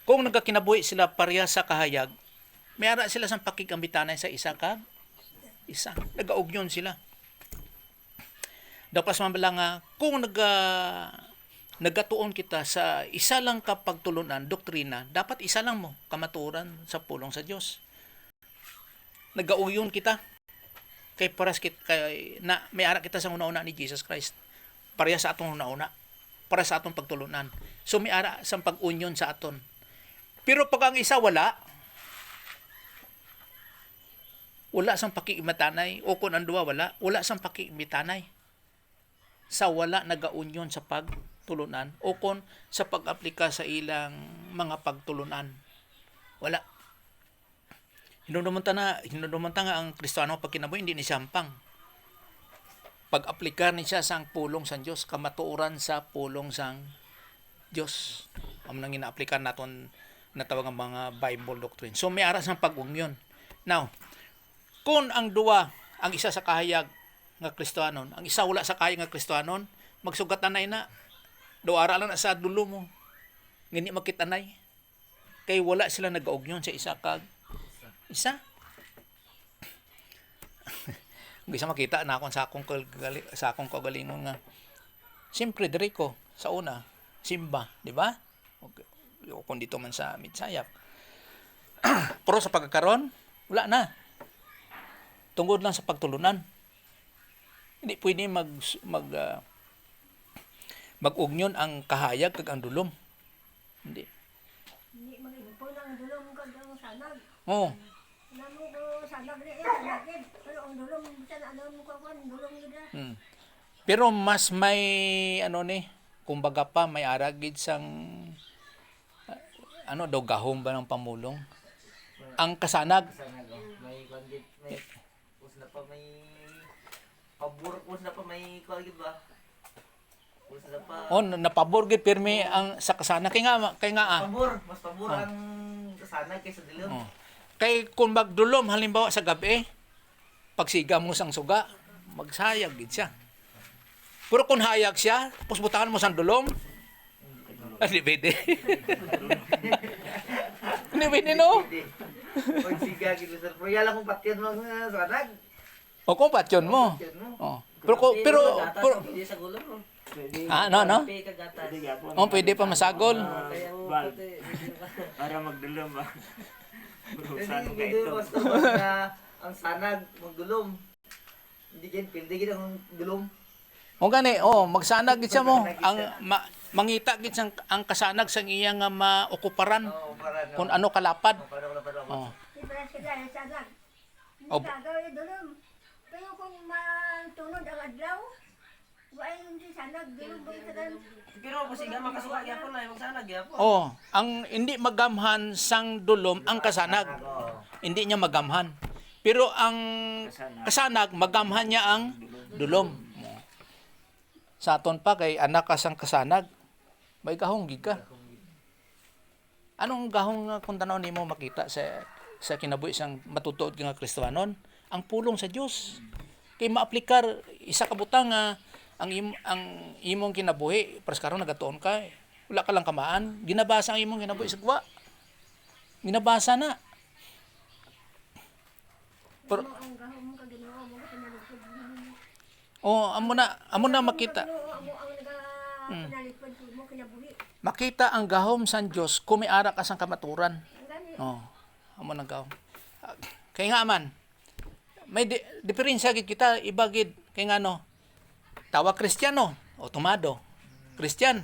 Kung nagakinabuhi sila pareha sa kahayag, may ara sila sa pakig-ambitanay sa isa kag isa. Nagaugyon sila. Dapat man lang kung nagatuon kita sa isa lang ka pagtulunan, doktrina, dapat isa lang mo kamaturan sa pulong sa Dios. Nagauyon kita kay paras kay na may ara kita sa una-una ni Jesus Christ. Pareha sa atong una-una, para sa atong pagtulunan. So may ara sa pag-union sa aton. Pero pag ang isa wala sang pakikimatanay o kung ang duwa wala sang pakikimatanay. Sa wala nagaunyon sa pagtulunan o kung sa pag-aplika sa ilang mga pagtulunan. Wala. Hinunumanta nga ang Kristiyano pag kinabuhi, hindi ni sampang. Pag-aplikar ni siya sang pulong sang Diyos, kamatuoran sa pulong sang Diyos. Ang nang ina-aplikar naton natawag ang mga Bible doctrine. So may aras ng pag-union. Now, kung ang duwa, ang isa sa kahayag nga Kristiyanon, ang isa wala sa kahayag nga Kristiyanon, magsugatanay na, doara lang na sa dulo mo. Ngini makitanay. Kay wala sila nag-augyon sa isa kag isa. Kung isa makita na akong sa akong kagalingon nga Siyempre, Derico, sa una, Simba, di ba? Okay. O kung dito man sa Mitsayap. Pero sa pagkakaroon, wala na. Tungod lang sa pagtulunan. Hindi pwede mag-ugnon ang kahayag kag ang dulom. Hindi. Hindi mag-ipon ang dulong kag ang sanag. Oo. Namo ko sanag ni sanagid. Pero ang dulong bisan ano mo ko dulong nila. Pero mas may kumbaga pa may aragid sang daw gahom ba ng pamulong. Ang kasanag. Kasanag, may kondit, may pus na pa may pabor, pus na pa may kondit ba? Pus na pa. Napabor gid pirmi ang sa kasanag kay nga Mas pabor ang kasanag kaysa dilom. Kay kung magdulom halimbawa sa gabi, pagsiga mo sang suga, magsayag gid siya. Pero kung hayag siya, tapos butahan mo sang dulom, hindi pwede. Hindi pwede, no? Pagsiga gid sir. Pero yala kung patyan mo nga sanag. O kung patyon mo. Patyan mo. Oh. Pero Hindi sa gulong mo. no? Pay ka gatas. Pwede gyapon. Pwede pa masagol. Kaya ang Bal. puti. Para magdulom ba. Urusan mo Hindi kayo. gid basta na ang sanag magdulom. Hindi gid pilde gid ang dulom. O gani, magsanag gid siya mo. Mangita gid sang ang kasanag sang iyang nga maukuparan Oo, para no. kung ano kalapad. Para wala pa Oh. Ibra sila ang sanag. Ob- Hindi gagawin dulong. Pero kung matunod ang adlaw, wala yung si sanag dulong ba itagan. Pero pasiga makasuka gyapon na yung sanag gyapon. Ang hindi magamhan sang dulom ang kasanag. Hindi niya magamhan. Pero ang kasanag magamhan niya ang dulom. Sa aton pa kay anak ka sang kasanag, may gahong gid ka. Anong gahong nga kung tanaw nimo makita sa kinabuhi sang matutuod ka nga Kristiyanon? Ang pulong sa Dios. Kay maaplikar isa ka butang nga ang imong kinabuhi pras karon nagatuon ka. Wala ka lang kamaan, ginabasa ang imong kinabuhi sa gwa. Ginabasa na. Pero Ang gahom mo kag Ginoo mo kinalipod. amo na makita. Amo ang kinalipod mo kinabuhi. Makita ang gahom sa Dios kung may ara ka sang kamaturan. Ang gani. Amo nang gahom. Kay nga man, may diferensya gid kita iba gid kay nga tawag Kristiyano o tumado. Kristiyan.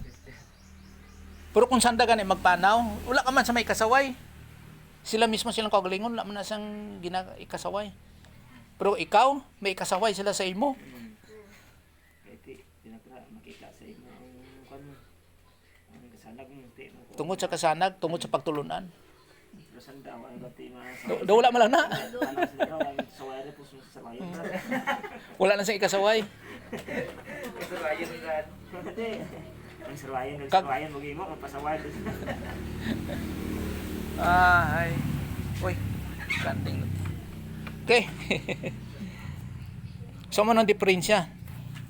Pero kung sanda gani magpanaw, wala ka man sa may kasaway. Sila mismo silang kaugalingon, wala man na sang ikasaway. Pero ikaw, may ikasaway sila sa imo. Kaya tinakra makita sa imo ang kanu. Ang kasanag mo ti mo. Tungod sa kasanag, tungod sa pagtulunan. Urusan daw ay bati mga Wala man lang na. Ano sila ang sawaya po sa sawayan. Wala na sa ikasaway. Ito ayun nga. Ang sawayan, mo gimo ang pasaway. Ay. Uy. Kanting. Okay. So man ang diferensya.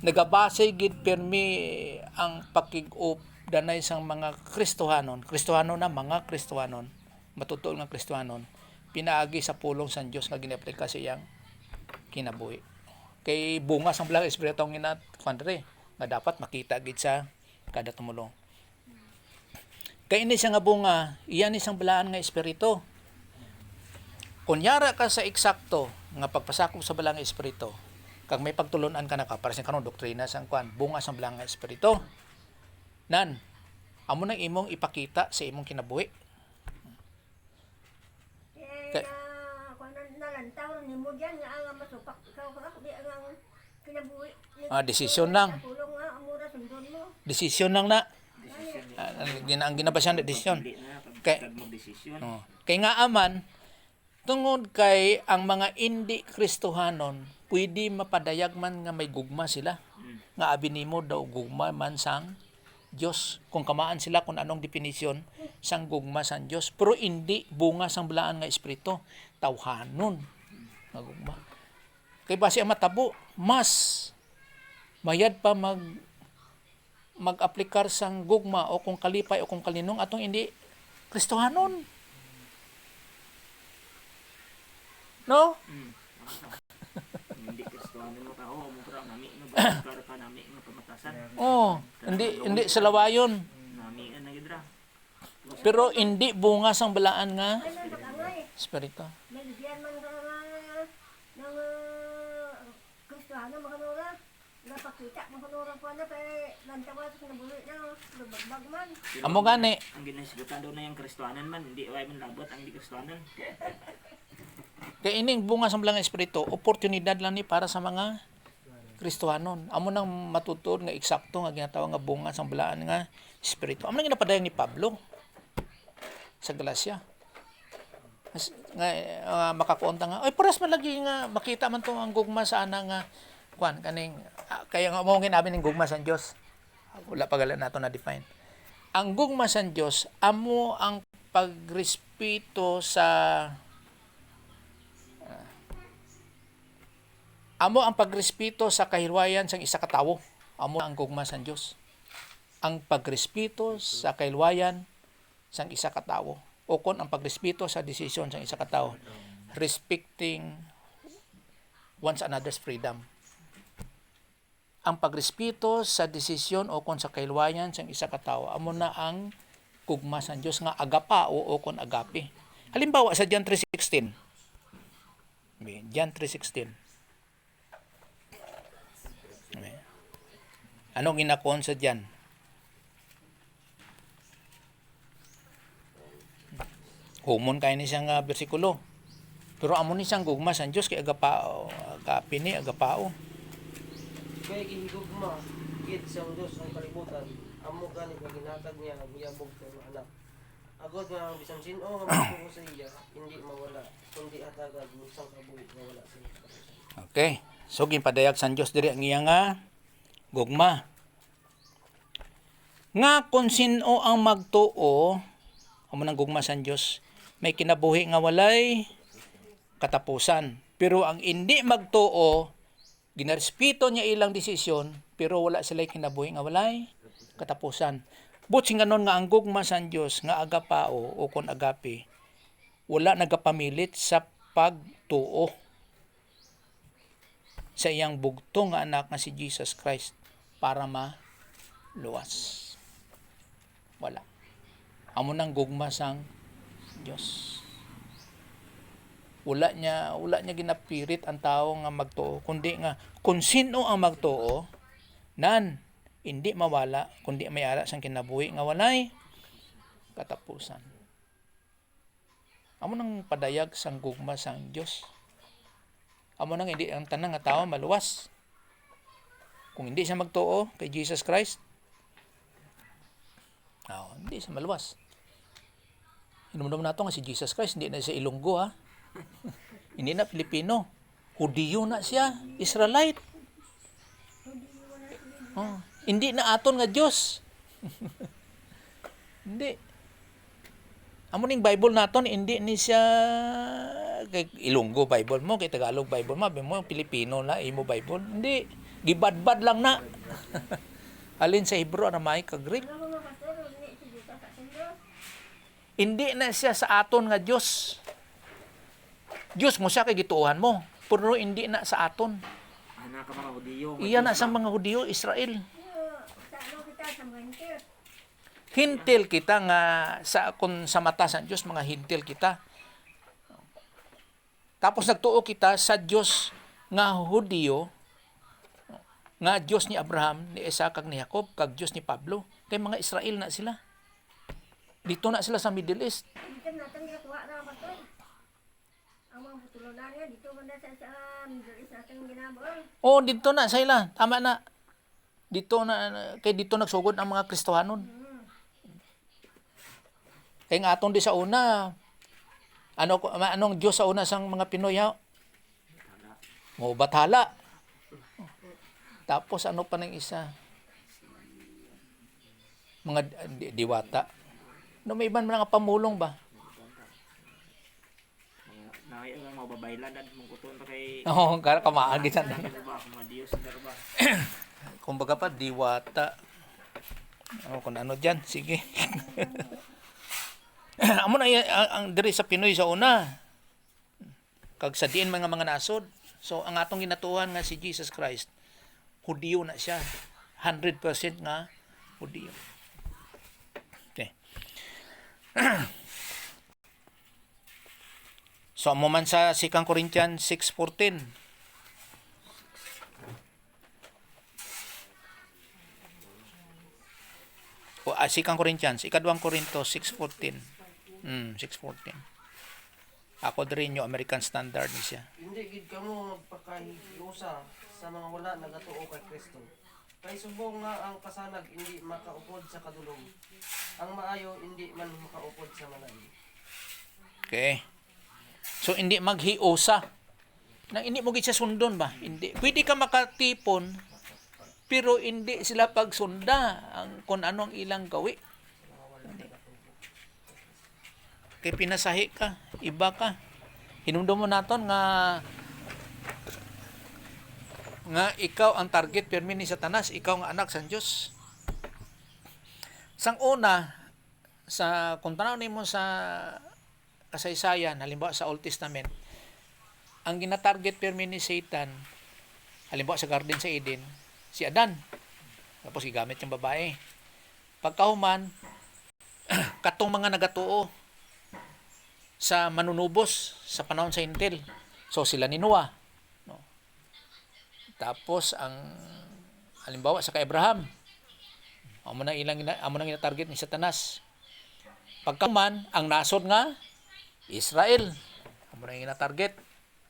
Nagabase gid permi ang pakig-up danay sang mga Kristohanon. Kristohanon na mga Kristohanon. Matutuol nga Kristohanon. Pinaagi sa pulong sa Dios nga ginaplika sa iyang kinabuhi. Kay bunga sang Blang Espiritu ang kinatandre nga dapat makita gid sa kada tumulong. Kay ini siya nga bunga, iyan isang balaan nga espiritu. Kunyara ka sa eksakto nga pagpasakop sa balang nga espiritu, kag may pagtulunan ka na ka para sa kanong doktrina sang kwan, bunga sang balang nga espiritu. Nan, amo nang imong ipakita sa imong kinabuhi. Eh, kung nalantaw ni mo diyan nga ang masupak ikaw ka di ang kinabuhi. Desisyon lang. Pulong nga amura sundon mo. Desisyon lang na. Ang ginabasyan na desisyon. Kay, Magdesisyon. kay nga aman, tungod kay ang mga hindi Kristohanon, pwede mapadayag man nga may gugma sila. Nga abinimo daw gugma man sang Dios. Kung kamaan sila kung anong definisyon sang gugma sang Dios. Pero hindi bunga sang balaan nga espiritu. Tawhanon nga gugma. Kay base ang matabo, mas mayad pa mag-aplikar sang gugma o kung kalipay o kung kalinong atong hindi Kristohanon. No? Hindi Kristohanon mo tao. Oo, mura nami nga para ka nami nga pamatasan. Oh, hindi sa lawayon. Nami na gidra. Pero hindi bungas ang balaan nga Ay, nagkangay. espiritu. Nagdiyan man ka ng Kristiyano, makanura. Napakita, makanura po na, pero lantawa sa nabulit na, lubagbag man. Amo gani. Ang ginasigutan daw na yung Kristohanan man, hindi way man labot ang di Kristohanan. Kaya ining bungas ang balaan nga espiritu, oportunidad lang ni para sa mga Kristohanon. Amo nang matutur nga eksakto nga ginatawag nga bungas ang balaan nga espiritu. Amo nang ginapadayon ni Pablo sa Galacia. Nga makakuonta nga ay paras man lagi nga makita man to ang gugma sa ana nga kwan kaning kaya nga mo ginabi ning gugma sa Dios. Wala pa gala nato na define. Ang gugma sa Dios amo ang pagrespeto sa amo ang pagrespeto sa kahilwayan sang isa ka tawo. Amo ang gugma sa Dios. Ang pagrespeto sa kahilwayan sang isa ka tawo o kon ang pagrespeto sa desisyon sang isa ka tawo, respecting one's another's freedom. Ang pagrespeto sa desisyon o kon sa kahilwayan sang isa ka tawo amo na ang gugma sa Dios nga agapa o kon agape. Halimbawa sa John 3:16. John 3:16. Anong ginakon sa John? Humon kayo ni siyang bersikulo. Pero amo ni siyang gugma sa Diyos kay agapao, agape ni agapao. Kaya gihigugma, gid sa Diyos ang kalibutan. Amo gani nga ginatag niya ang iyabog sa mga anak. Agod nga ang bisan sino nga magtuo sa iya, hindi mawala, kundi hatagad isang kabuhi nga wala sa iya. Okay. So ginpadayag sa Diyos diri ang iya nga gugma. Nga kung sino ang magtuo, amo nang gugma sa Diyos, may kinabuhi nga walay katapusan. Pero ang hindi magtuo, ginarespito niya ilang desisyon, pero wala sila kinabuhi nga walay katapusan. Butsi nga nun nga ang gugma sa Diyos, nga agapao o kon agape, wala nagapamilit sa pagtuo sa iyang bugtong nga anak nga si Jesus Christ para maluwas. Wala. Amo nang gugma sang Dios. Wala niya ginapirit ang tao nga magtuo, kundi nga kung sino ang magtuo, nan hindi mawala kundi may ara sang kinabuhi nga walay katapusan. Amo nang padayag sang gugma sang Dios. Amo nang hindi ang tanang nga tao maluwas. Kung hindi siya magtuo kay Jesus Christ, hindi siya maluwas. Hinumdum nato nga si Jesus Christ, hindi na siya Ilonggo ha. Hindi na Pilipino. Hudiyo na siya. Israelite. Hindi na aton nga Diyos. Hindi. Amo ning Bible naton, hindi ni siya kay Ilonggo Bible mo, kay Tagalog Bible mo, mo Pilipino na, imo Bible. Hindi. Gibadbad lang na. Alin sa Hebro na may ka-Greek. Hindi na siya sa aton nga Diyos. Diyos mo siya kay gituuhan mo. Pero hindi na sa aton. Ana ka mga Hudiyo. Iya na sa mga Hudiyo, Israel. Sa ano kita, sa mga hintil. Hintil kita nga kung sa mata sa Diyos, mga hintil kita. Tapos nagtuo kita sa Diyos nga Hudiyo, nga Diyos ni Abraham, ni Isaac, kag ni Jacob, kag Diyos ni Pablo. Kay mga Israel na sila. Dito na sila sa Middle East. Dito natin ikakuha na ba ito? Ang mga putulunan niya, dito man na sa Middle East natin ginaboy. Oh, dito na sila. Tama na. Dito na, kay dito nagsugod ang mga Kristohanon. Kaya nga atong di sa una, anong Diyos sa una sang mga Pinoy ha? Mo bathala. Tapos ano pa ng isa? Mga diwata. No, may iban mga pamulong ba? Nakaya nga mga babaylan at mong kutuon pa kay Oo, kamaan gisan. ba mga Diyos ba. Kumbaga pa diwata. Kung ano diyan, sige. Amo na ang diri sa Pinoy sa una. Kag sa diin mga nasod So ang atong ginatuhan nga si Jesus Christ, Hudiyo na siya. 100% nga Hudiyo. Okay. So mo man sa 2 Corinthians 6:14. O 2 Corinthians, 2 Corinto 6:14. 6:14. Ako rin yung American Standard ni siya. Hindi gid kamo magpakahiusa sa mga wala nagatuo kay Kristo. Kay subong nga ang kasanag hindi makaupod sa kadulong. Ang maayo hindi man makaupod sa malayo. Okay. So hindi maghiusa. Nang hindi mo gid siya sundon ba? Hindi. Pwede ka makatipon pero hindi sila pagsunda ang kung anong ilang gawi. Hindi. Kay pinasahi ka, iba ka. Hinumdum mo naton nga ikaw ang target permi ni Satanas, ikaw nga anak sa Dios. Sang una sa kung tanaw nimo sa kasaysayan, halimbawa sa Old Testament, ang gina-target permi ni Satan, halimbawa sa Garden sa Eden, si Adan. Tapos gigamit yung babae. Pagkahuman, katong mga nagatuo sa manunubos sa panahon sa Intel. So sila ni Noah. No? Tapos ang halimbawa sa kay Abraham, amo nang gina-target ni Satanas. Pagkahuman, ang nasod nga Israel. Amo nang gina-target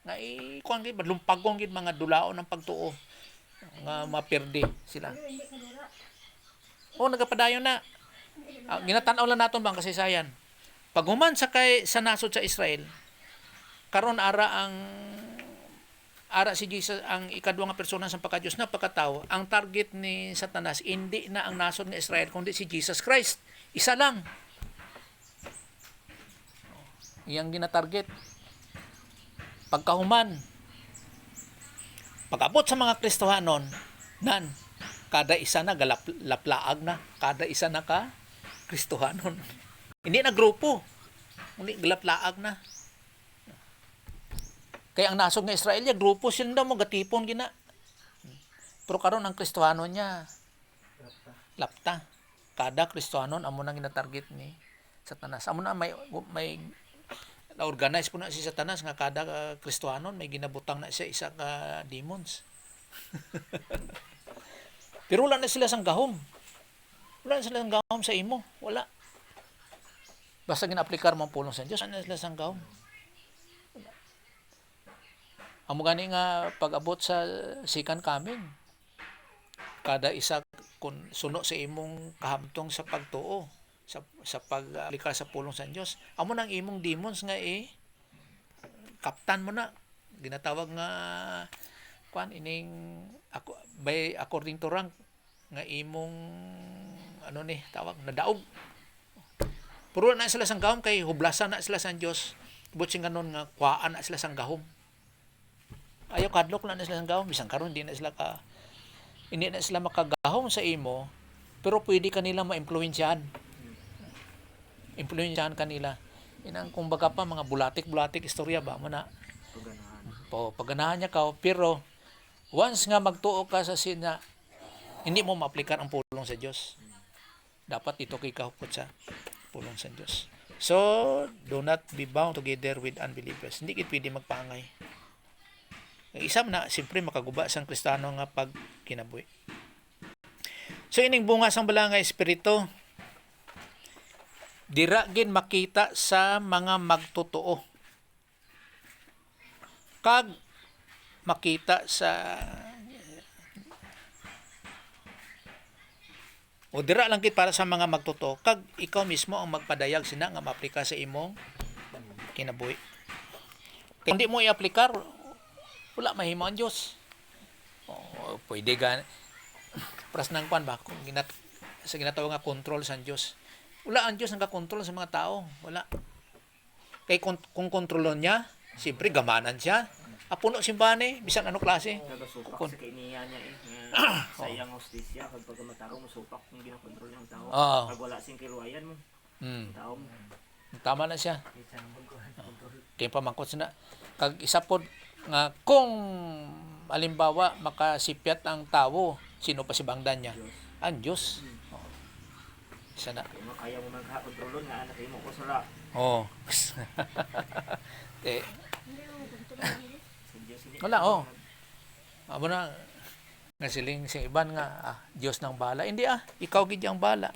nga kuan gid lumpagong gid mga dulaon ng pagtuo nga mapirdi sila. O nagapadayon na. Ginatan-aw lang naton bang kasaysayan. Paghuman sa nasod sa Israel, karon ara si Jesus ang ikadwa nga persona sa pagka-Dios na pagkatao. Ang target ni Satanas hindi na ang nasod nga Israel kundi si Jesus Christ. Isa lang. Iyang gina-target. Pagkahuman, pag-abot sa mga Kristohanon, kada isa na laplaag na, kada isa na ka Kristohanon. Hindi na grupo, hindi laplaag na. Kaya ang nasod nga Israel niya, grupo sila daw mo gatipon gina. Pero karon ang Kristohanon niya lapta. Kada Kristohanon amo nang gina-target ni Satanas. Amo na may na-organize po na si Satanas nga kada Kristohanon may ginabutang na siya isa ka demons. Pero wala na sila sang gahom. Wala na sila sang gahom sa imo. Wala. Basta gina-aplikar mo ang pulong sa Diyos, wala na sila sang gahom. Amo gani nga pag-abot sa second coming, kada isa kun suno sa imong kahamtong sa pagtuo, sa pag-aplikar sa pulong sa Diyos, amo nang imong demons nga kaptan mo na. Ginatawag nga kuan ining by according to rank nga imong tawag na daog. Puro na sila sang gahom kay hublasan na sila sang Dios. Butsing ganon nga kuhaan na sila sang gahom. Ayaw kadlok na sila sang gahom bisan karon hindi na sila makagahom sa imo, pero pwede kanila ma-impluwensyahan. Impluwensyahan kanila. Inang kumbaga pa mga bulatik istorya ba mo na. Pagganahan niya ka, pero once nga magtuo ka sa sina, hindi mo ma-aplikar ang pulong sa Dios. Dapat ito kay kahupot sa pulong sa Diyos. So, do not be bound together with unbelievers. Hindi kita pwede magpangay. Isa na, siyempre makaguba sang Kristiyano nga pag kinabuhi. So, ining bunga sang bala nga espiritu, dira gin makita sa mga magtotoo. Kag makita sa o dira lang gid para sa mga magtotoo, kag ikaw mismo ang magpadayag sina nga maaplika sa imong kinabuhi. Kung hindi mo i-aplikar, wala mahimo ang Dios. Pwede pras nang kwan ba kung sa ginatawag nga control sa Dios. Wala ang Dios nagakontrol sa mga tao, wala. Kay kung kontrolon niya, siyempre gamanan siya. Apuno simbahan bisan ano klase. Nagasupak sa kainiya niya sa iyang hostisya pag matarong musupak kung ginakontrol ng tao. Pag wala sing kiluayan mo. Tao mo. Tama na siya. Kaya pamangkot na kag isa pod nga kung halimbawa makasipyat ang tao, sino pa si bangdan niya? Ang Diyos. Isa na. Kung kaya mo magkakontrolon nga anak mo ko sala. Oh. eh, Sa Diyos hindi. wala, oh. Amo na nga siling sing iban nga Diyos nang bala. Hindi ikaw gid ang bala.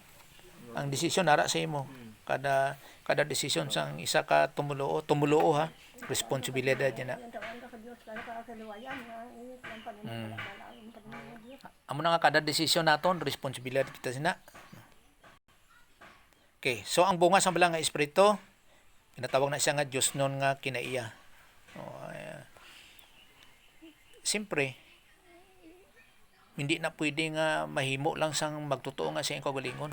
Ang desisyon nara sa imo. Kada desisyon sang isa ka tumuluo ha. Responsibilidad niya na. Yung tawag ka Diyos, kaya ka kaluwayan, ha? Ang paniniwala, ang paniniwala Diyos. Amo na nga kada desisyon naton responsibilidad kita sina. Okay, so ang bunga sa balang nga espiritu, tinatawag na siya nga Diyos nun nga kinaiya. Siyempre, hindi na pwede nga mahimo lang sang magtotoo nga sa iyong kagalingon.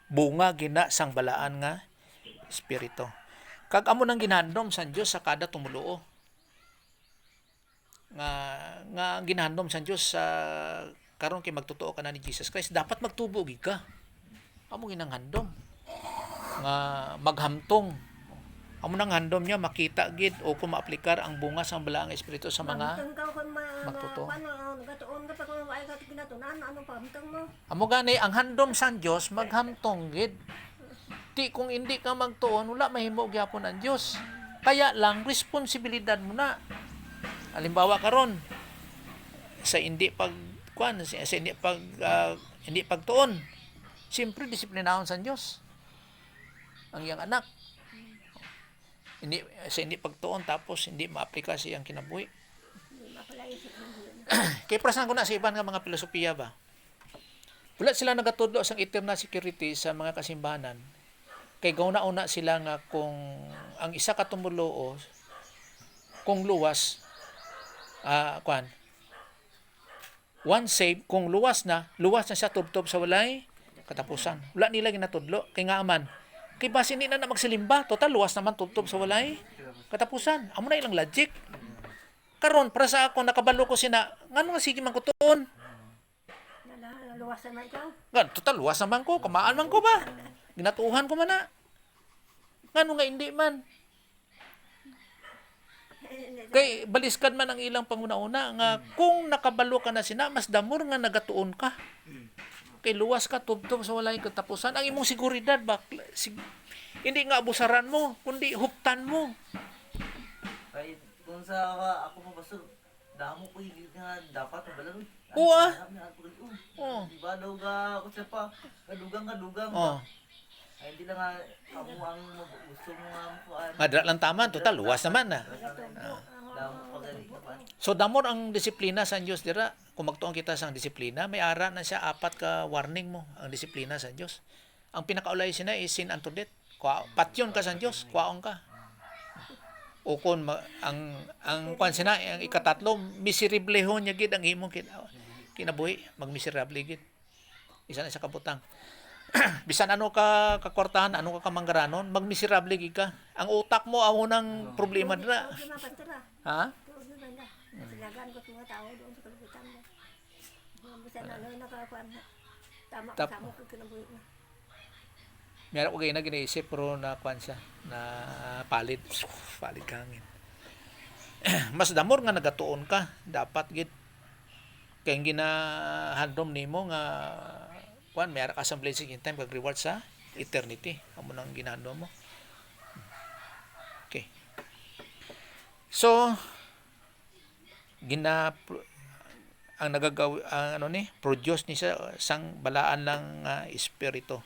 Bunga gina sang balaan nga espiritu. Kag amo nang ginhandom sa Dios sa kada tumuluo. Nga ginhandom sa Dios sa karon kay magtotoo ka na ni Jesus Christ, dapat magtubo gid ka. Amo ginanghandom nga maghamtong. Amo nang handom niya makita gid o kung maaplikar ang bunga sang balaang espiritu sa mga magtotoo. Gatuon ka pa kung maay ka kinatunan, anong pamtang mo? Amo gani ang handom sa Dios maghamtong gid. Ti kung hindi ka magtuon wala mahimo gyapon ang Dios. Kaya lang responsibilidad mo na. Halimbawa karon sa hindi pagtuon. Siyempre disiplinahon sa Dios ang iyang anak. Hindi pagtuon tapos hindi maaplika sa iyang kinabuhi. Kay prasan ko na sa iban nga mga filosofiya ba. Wala sila nagatudlo sa eternal security sa mga kasimbahanan. Kay gauna-una sila nga kung ang isa ka tumuluo kung luwas once saved, kung luwas na siya tubtob sa walay katapusan. Wala nila ginatudlo kay nga aman. Kay base ni na magsilimba, total luwas naman tubtob sa walay katapusan. Amo na ilang logic. Karon para sa ako nakabalo ko sina, ngano nga sige man ko tuon. Luwas naman ikaw. Total luwas naman ko, kamaan man ko ba? Ginatuuhan ko man na. Ngano nga hindi man. Kay baliskad man ang ilang panguna-una nga kung nakabalo ka na sina, mas damor nga nagatuon ka. Kay luwas ka tubtob sa walay katapusan. Ang imong seguridad ba hindi nga abusaran mo, kundi huptan mo. Kay kung sa ako mo pastor, damo ko yung nga dapat mabalan. Oo. Oh. Di ba daw ga ako siya pa kadugang. Oh. Ay hindi lang nga amo ang gusto mo nga kuan. Madra lang taman, total luwas naman na. Damo pa gali naman. So damor ang disiplina sa Dios dira. Kung magtuon kita sa disiplina, may ara na siya 4 ka warning mo ang disiplina sa Dios. Ang pinakaulay sina is sin unto death. Patyon ka sa Dios, kwaon ka. O kun ang kwan sina ang ikatatlo, miserable niya gid ang imong kinabuhi, magmiserable gid. Isa na sa kabutang. Bisan ano ka kakwartahan, ano ka kamanggaranon, magmiserable gid ka. Ang utak mo amo nang problema dira. Ha? Sinagaan ko mga tao doon sa kalupitan mo. Bisan ano nakakuan na. Tama Tap- ka mo kung kinabuhi mo. Meron ko kayo na ginaisip pero na kwan siya, na palid ka hangin. Mas damor nga nagatuon ka, dapat gid. Kaya ginahandom nimo nga kwan, meron ka sa blessing in time kag reward sa eternity. Amo nang ginhandom mo. Okay. So ang nagagawa produce ni sa sang balaan lang espiritu.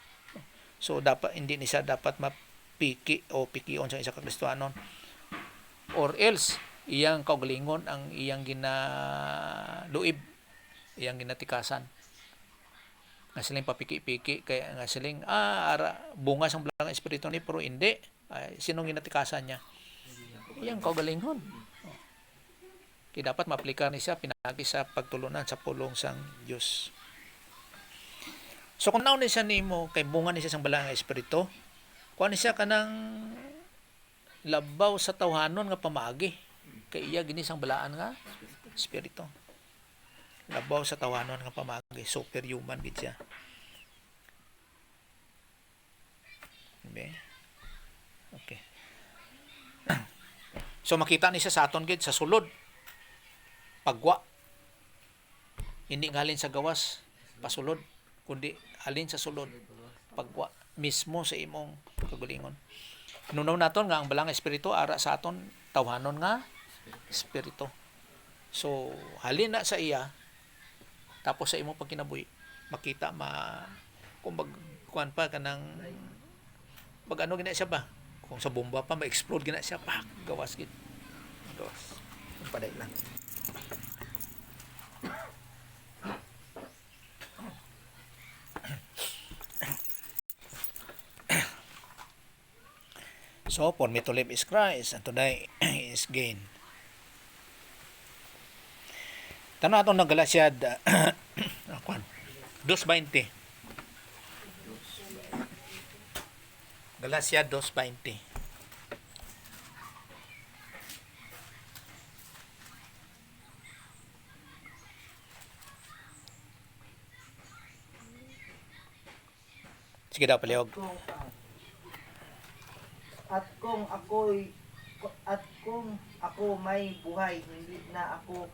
So dapat hindi ni siya dapat mapiki o pikion sa isa ka Kristiyanon. Or else iyang kaugalingon ang iyang ginaluib, iyang ginatikasan. Nga siling papiki-piki kaya nga siling bunga sang balang espiritu ni pero hindi. Sinong ginatikasan niya? Iyang kaugalingon. Kaya dapat ma-aplika ni siya pinagi sa pagtulunan sa pulong sang Dios. So kung naon ni siya nimo kay bunga ni siya sang balang espiritu, kuan ni siya kanang labaw sa tawhanon nga pamaagi. Kay iya gini sang balaan nga espiritu. Labaw sa tawhanon nga pamaagi, superhuman gid siya. Okay. So makita ni siya sa aton gid sa sulod pagwa. Hindi halin sa gawas, pasulod, kundi halin sa sulod, pagwa mismo sa imong kagalingon. Nunaw naton nga ang balang espiritu ara sa aton tawhanon nga espiritu. So halin na sa iya, tapos sa imong pagkinabuhi makita kuan pa kanang ano gina siya ba, kung sa bomba pa ma-explode gina siya, pak gawas gid, gawas paday lang. So, for me to live is Christ, and to die is gain. Tanong atong ng Galacia 2:20. Galacia 2:20. Sige daw, palihog. At kung ako may buhay, hindi na ako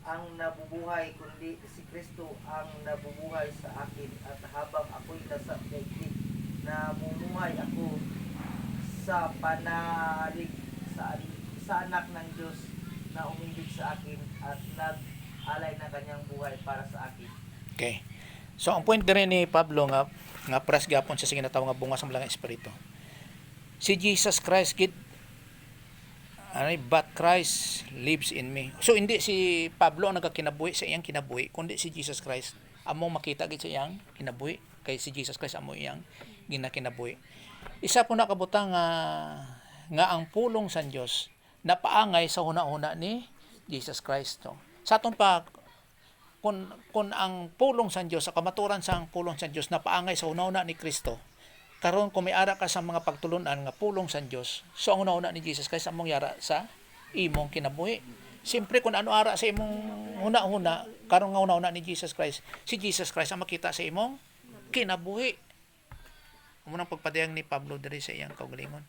ang nabubuhay, kundi si Kristo ang nabubuhay sa akin. At habang ako'y nasa daigdig, namumuhay ako sa panalig sa anak ng Diyos na umibig sa akin at nag-alay na kanyang buhay para sa akin. Okay. So, ang point din ni Pablo nga pres gapon sa sinatawag nga bunga sa mga espiritu. Si Jesus Christ but Christ lives in me. So hindi si Pablo ang nagkakinabuhi sa iyang kinabuhi, kundi si Jesus Christ among makita gid sa iyang kinabuhi, kay si Jesus Christ amo iyang ginakinabuhi. Isa po nakabutang nga ang pulong sa Dios napaangay sa huna-huna ni Jesus Christ. No? Sa aton pa kung ang pulong sa Dios, sa kamaturan sa pulong sa Dios napaangay sa huna-huna ni Kristo, karon kung may ara ka sa mga pagtulunan nga pulong sa Dios, so ang una-una ni Jesus Christ among yara sa imong kinabuhi. Siyempre kung ano ara sa imong huna-huna, karon nga una-una ni Jesus Christ, si Jesus Christ ang makita sa imong kinabuhi. Amo nang pagpadayang ni Pablo diri sa iyang kaugalingon.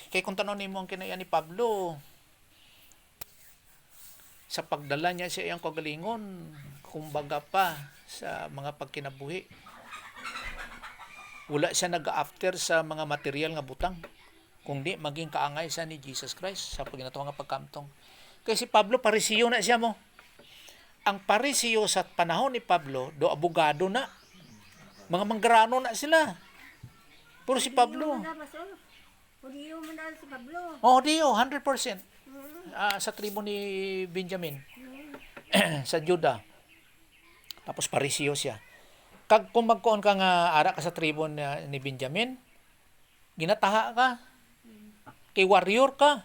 Kay kung tanon nimo ang kinaya ni Pablo sa pagdala niya sa iyang kaugalingon, kumbaga pa sa mga pagkinabuhi, wala siya nag-after sa mga material nga butang, kundi maging kaangay sa ni Jesus Christ sa paginatawa nga pagkamtong. Kasi si Pablo parisiyo na siya mo. Ang parisiyo sa panahon ni Pablo do abogado na, mga manggarano na sila. Pero si Pablo, Hudiyo mo na si Pablo. oh diyo 100%. Sa tribo ni Benjamin, sa Juda. Tapos parisiyo siya. Kag kung magkuon ka nga ara ka sa tribo ni Benjamin, ginataha ka. Kay warrior ka.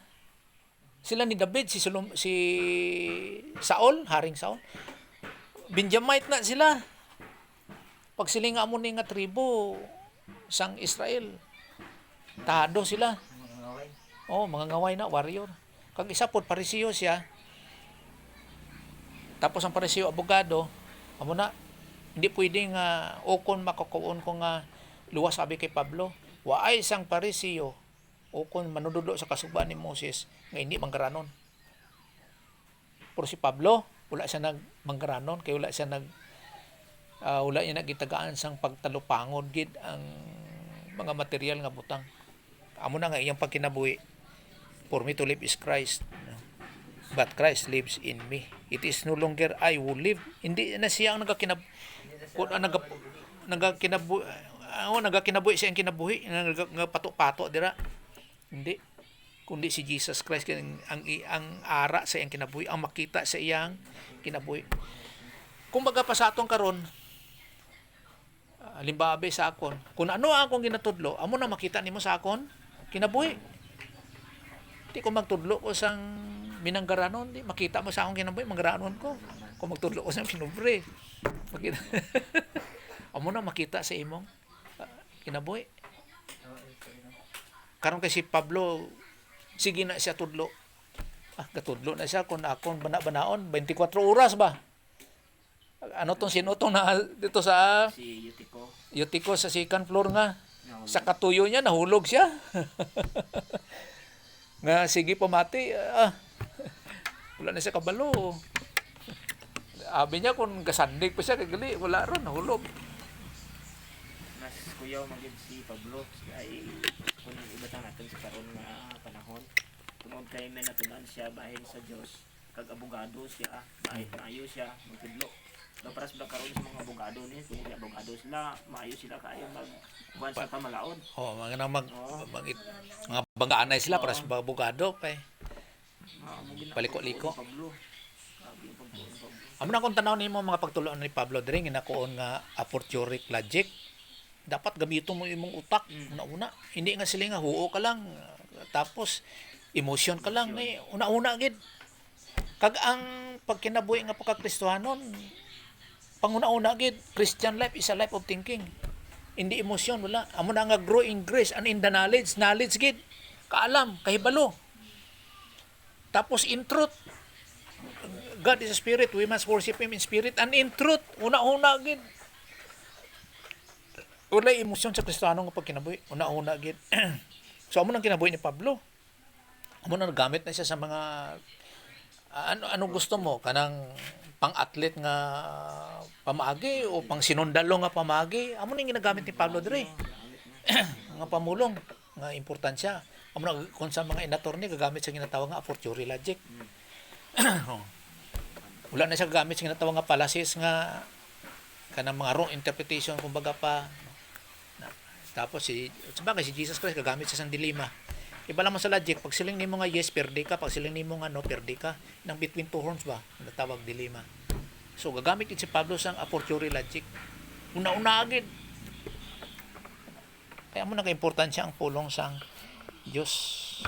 Sila ni David, si Saul, Haring Saul. Benjamite na sila. Pag sila nga amo ni nga tribo sang Israel, tahado sila. Oh, mga ngaway na warrior. Kag isa pod parisiyo siya. Tapos ang parisiyo abogado, amo na hindi pwedeng ukon makakuon ko nga luwas sabi kay Pablo, waay sang parisiyo ukon manudulo sa kasugban ni Moses nga hindi manggaranon. Pero si Pablo wala siya nagmanggaranon, kay wala siya wala niya nagitagaan sang pagtalupangod gid ang mga material nga butang. Amo na nga iyang pagkinabuhi. For me to live is Christ, but Christ lives in me. It is no longer I who live. Hindi na siya ang nagakinabuhi siya ang kinabuhi, pato-pato dira. Hindi. Kundi si Jesus Christ ang ara sa iyang kinabuhi, ang makita sa iyang kinabuhi. Kumbaga pa sa atong karon, limbabe sa akon, kung ano akong ginatudlo, amo na makita nimo sa akon kinabuhi. Di ko magtudlo ko sang minanggaranon, di makita mo sa akong kinabuhi, manggaranon ko. Kung magtudlo ko sang pinubre, makita. Amo na makita sa imong kinabuhi. Karon kasi Pablo, sige na siya tudlo. Katudlo na siya kung akong bana-banaon 24 oras ba. Ano tong sinutong na dito sa Si Eutico sa second floor nga. Sa katuyo niya nahulog siya. Nga sige pamati. Wala na siya kabalo. Abi niya kung gasandig pa siya kay gali wala ron nahulog. Mas kuyaw magid si Pablo ay kung ibatan natin sa karon nga panahon. Tungod kay may natunan siya bahin sa Dios kag abogado siya, bahin maayo siya magtudlo. Para sa karon sa mga abogado ni, kung mga abogado sila, maayo sila kayo magkuhan sa pamalaod. Oh, mga nang mga banggaanay sila para sa mga abogado pa. Paliko-liko. Pablo. Sabi yung Pablo. Amo na kung tanaw nimo mga pagtuloan ni Pablo diri ginakuon nga aporturic logic. Dapat gamiton mo imong utak una-una. Hindi nga sila nga huo ka lang tapos emotion ka lang ni una-una gid. Kag ang pagkinabuhi nga pagkakristohanon panguna-una gid Christian life is a life of thinking. Hindi emosyon wala. Amo na nga grow in grace and in the knowledge gid. Kaalam, kahibalo. Tapos in truth, God is a spirit. We must worship Him in spirit and in truth. Una-una gid. Wala emosyon sa Kristiyano nga pagkinabuhi. Una-una gid. So amo nang kinabuhi ni Pablo. Amo nang nagamit na siya sa mga ano gusto mo kanang pang-athlete nga pamaagi o pang sinundalo nga pamaagi. Amo nang ginagamit ni Pablo dire. Nga pamulong nga importansya. Amo na kung sa mga inatorni gagamit sa ginatawag nga a fortiori logic. Wala na siya gagamit sa ginatawag nga fallacies nga kanang mga wrong interpretation kumbaga pa. Tapos si Jesus Christ gagamit sa dilema. Iba lang mo sa logic, pag siling nimo nga yes, perde ka, pag siling nimo nga no, perde ka. Nang between two horns ba, natawag dilema. So gagamit din si Pablo sang a fortiori logic. Una-una agad. Kaya mo naka-importansya ang pulong sang Diyos.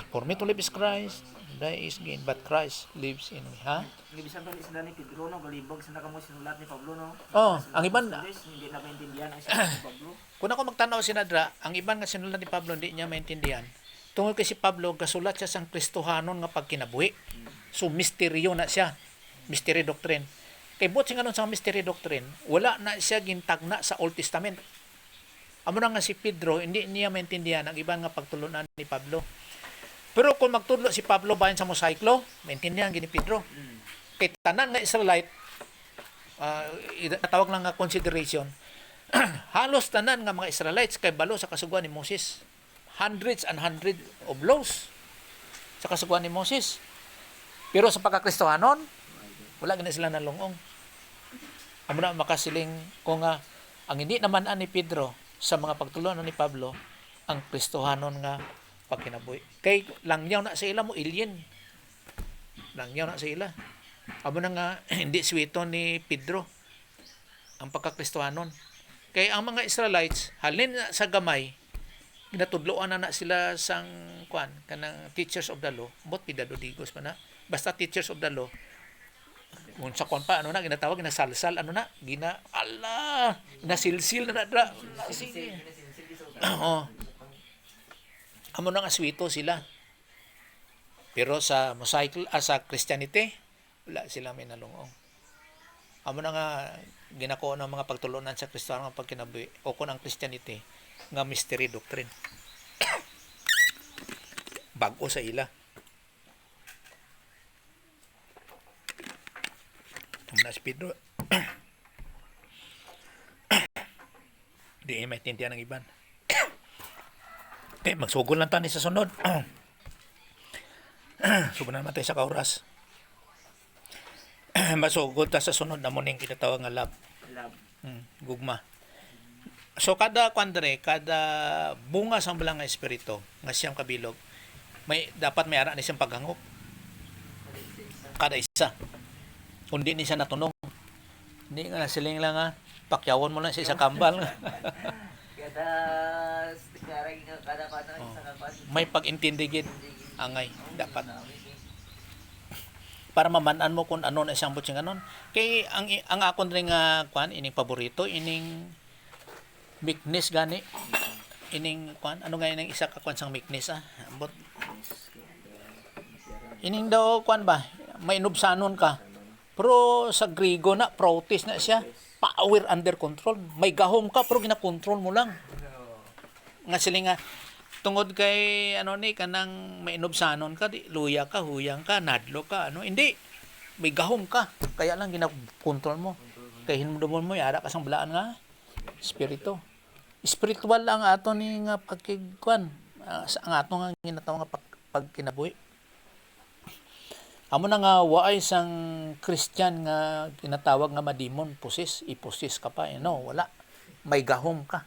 For me to live is Christ, die is gain, but Christ lives in me. Ha? Ibisan pa isda ni Pedro no, galibog sa nakamo sinulat ni Pablo no. Oh, ang iban Hindi na maintindihan ang sinulat ni Pablo. kung ako magtanaw sinadra, ang iban nga sinulat ni Pablo hindi niya maintindihan. Tungod kay si Pablo gasulat siya sang Kristohanon nga pagkinabuhi. So misteryo na siya. Mystery doctrine. Kay bot sing anon sa mystery doctrine, wala na siya gintagna sa Old Testament. Amo na nga si Pedro, hindi niya maintindihan ang ibang nga pagtulunan ni Pablo. Pero kung magtudlo si Pablo bahin sa mosaiklo, maintindihan gini Pedro. Kay tanan nga Israelite, tawag lang nga consideration, halos tanan nga mga Israelites kay balo sa kasuguan ni Moses. Hundreds and hundreds of laws sa kasuguan ni Moses. Pero sa pagkakristohanon, wala gina sila nalungong. Amo na makasiling ko nga ang hindi naman ni Pedro sa mga pagtulon ni Pablo ang kristohanon nga pagkinabuhi. Kay langyaw na sa ila mo alien. Langyaw na sa ila. Amo na nga hindi swito ni Pedro ang pagkakristohanon. Kay ang mga Israelites halin sa gamay ginatudloan na sila sang kwan kanang teachers of the law bot pidadodigos pa na basta teachers of the law kung sa kwan pa ano na ginatawag ginasalsal ano na ginasilsil na dra sige amo na nga swito sila pero sa mosaik sa Christianity wala sila may nalungong amo na nga ginako ng mga pagtulunan sa Kristiyano nga pagkinabuhi o kun ang Christianity nga mystery doctrine. Bago sa ila. Tumna si Pedro. Di maintindihan ng iban. Okay, magsugol lang tani sa sunod. Subo na naman tayo sa kauras. Masugod ta sa sunod na muning kinatawag nga love. Gugma. So kada bunga sang balang nga espiritu nga siyang kabilog dapat may ara ni siyang paghangop. Kada isa. Kundi ni siya natunog. Hindi nga siling lang nga pakyawon mo lang sa isa kambal. May pag-intindi gid angay dapat. Para mamanan mo kung ano na siyang butsing anon. Kay ang akon ring kwan ining paborito ining meekness gani ining kwan ano nga ining isa ka kwan sang meekness ambot ining daw kwan ba may inubsanon ka pero sa Griego na protest na siya power under control may gahom ka pero gina-control mo lang nga sila nga tungod kay ano ni kanang may inubsanon ka di luya ka huyang ka nadlo ka ano hindi may gahom ka. Kaya lang ginakontrol mo. Kaya hinumdumon mo, yara ka sang balaan nga espiritu. Spiritual lang ato ni nga pagkigkuan. Ang ato nga ginatawag nga pagkinabuhi. Amo na nga waay sang Christian nga ginatawag nga madimon, iposis ka pa, wala. May gahom ka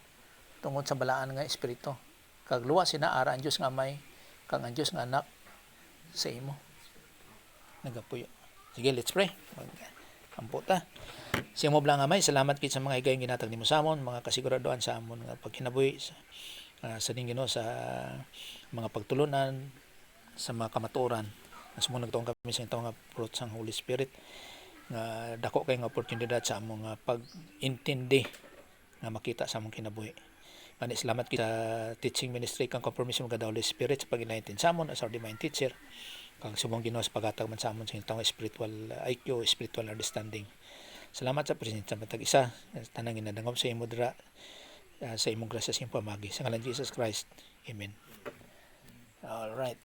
tungod sa balaan nga espiritu. Kag luwa sinaara ang Dios nga may kang ang Dios nga anak sa imo. Nagapuyo. Sige, let's pray. Ampo ta. Siya mo blang amay, salamat kit sa mga igayong ginatag nimo sa amon, mga kasiguraduhan sa amon nga pagkinabuhi sa Ginoo sa mga pagtulunan sa mga kamatuoran. Sumunod nagtuon kami sa itong nga fruit sang Holy Spirit nga dako kay nga oportunidad sa among pag-intindi nga makita sa among kinabuhi. Ani salamat kita teaching ministry kang compromise mo kada Holy Spirit sa pag-enlighten sa amon as our divine teacher. Kang subong Ginoo sa paghatag man sa amon sa itong spiritual IQ, spiritual understanding. Salamat sa presensya matag isa tanang ginadangop sa imo dira sa imong grasya sa imong pamagi sa ngalan Jesus Christ. Amen. All right.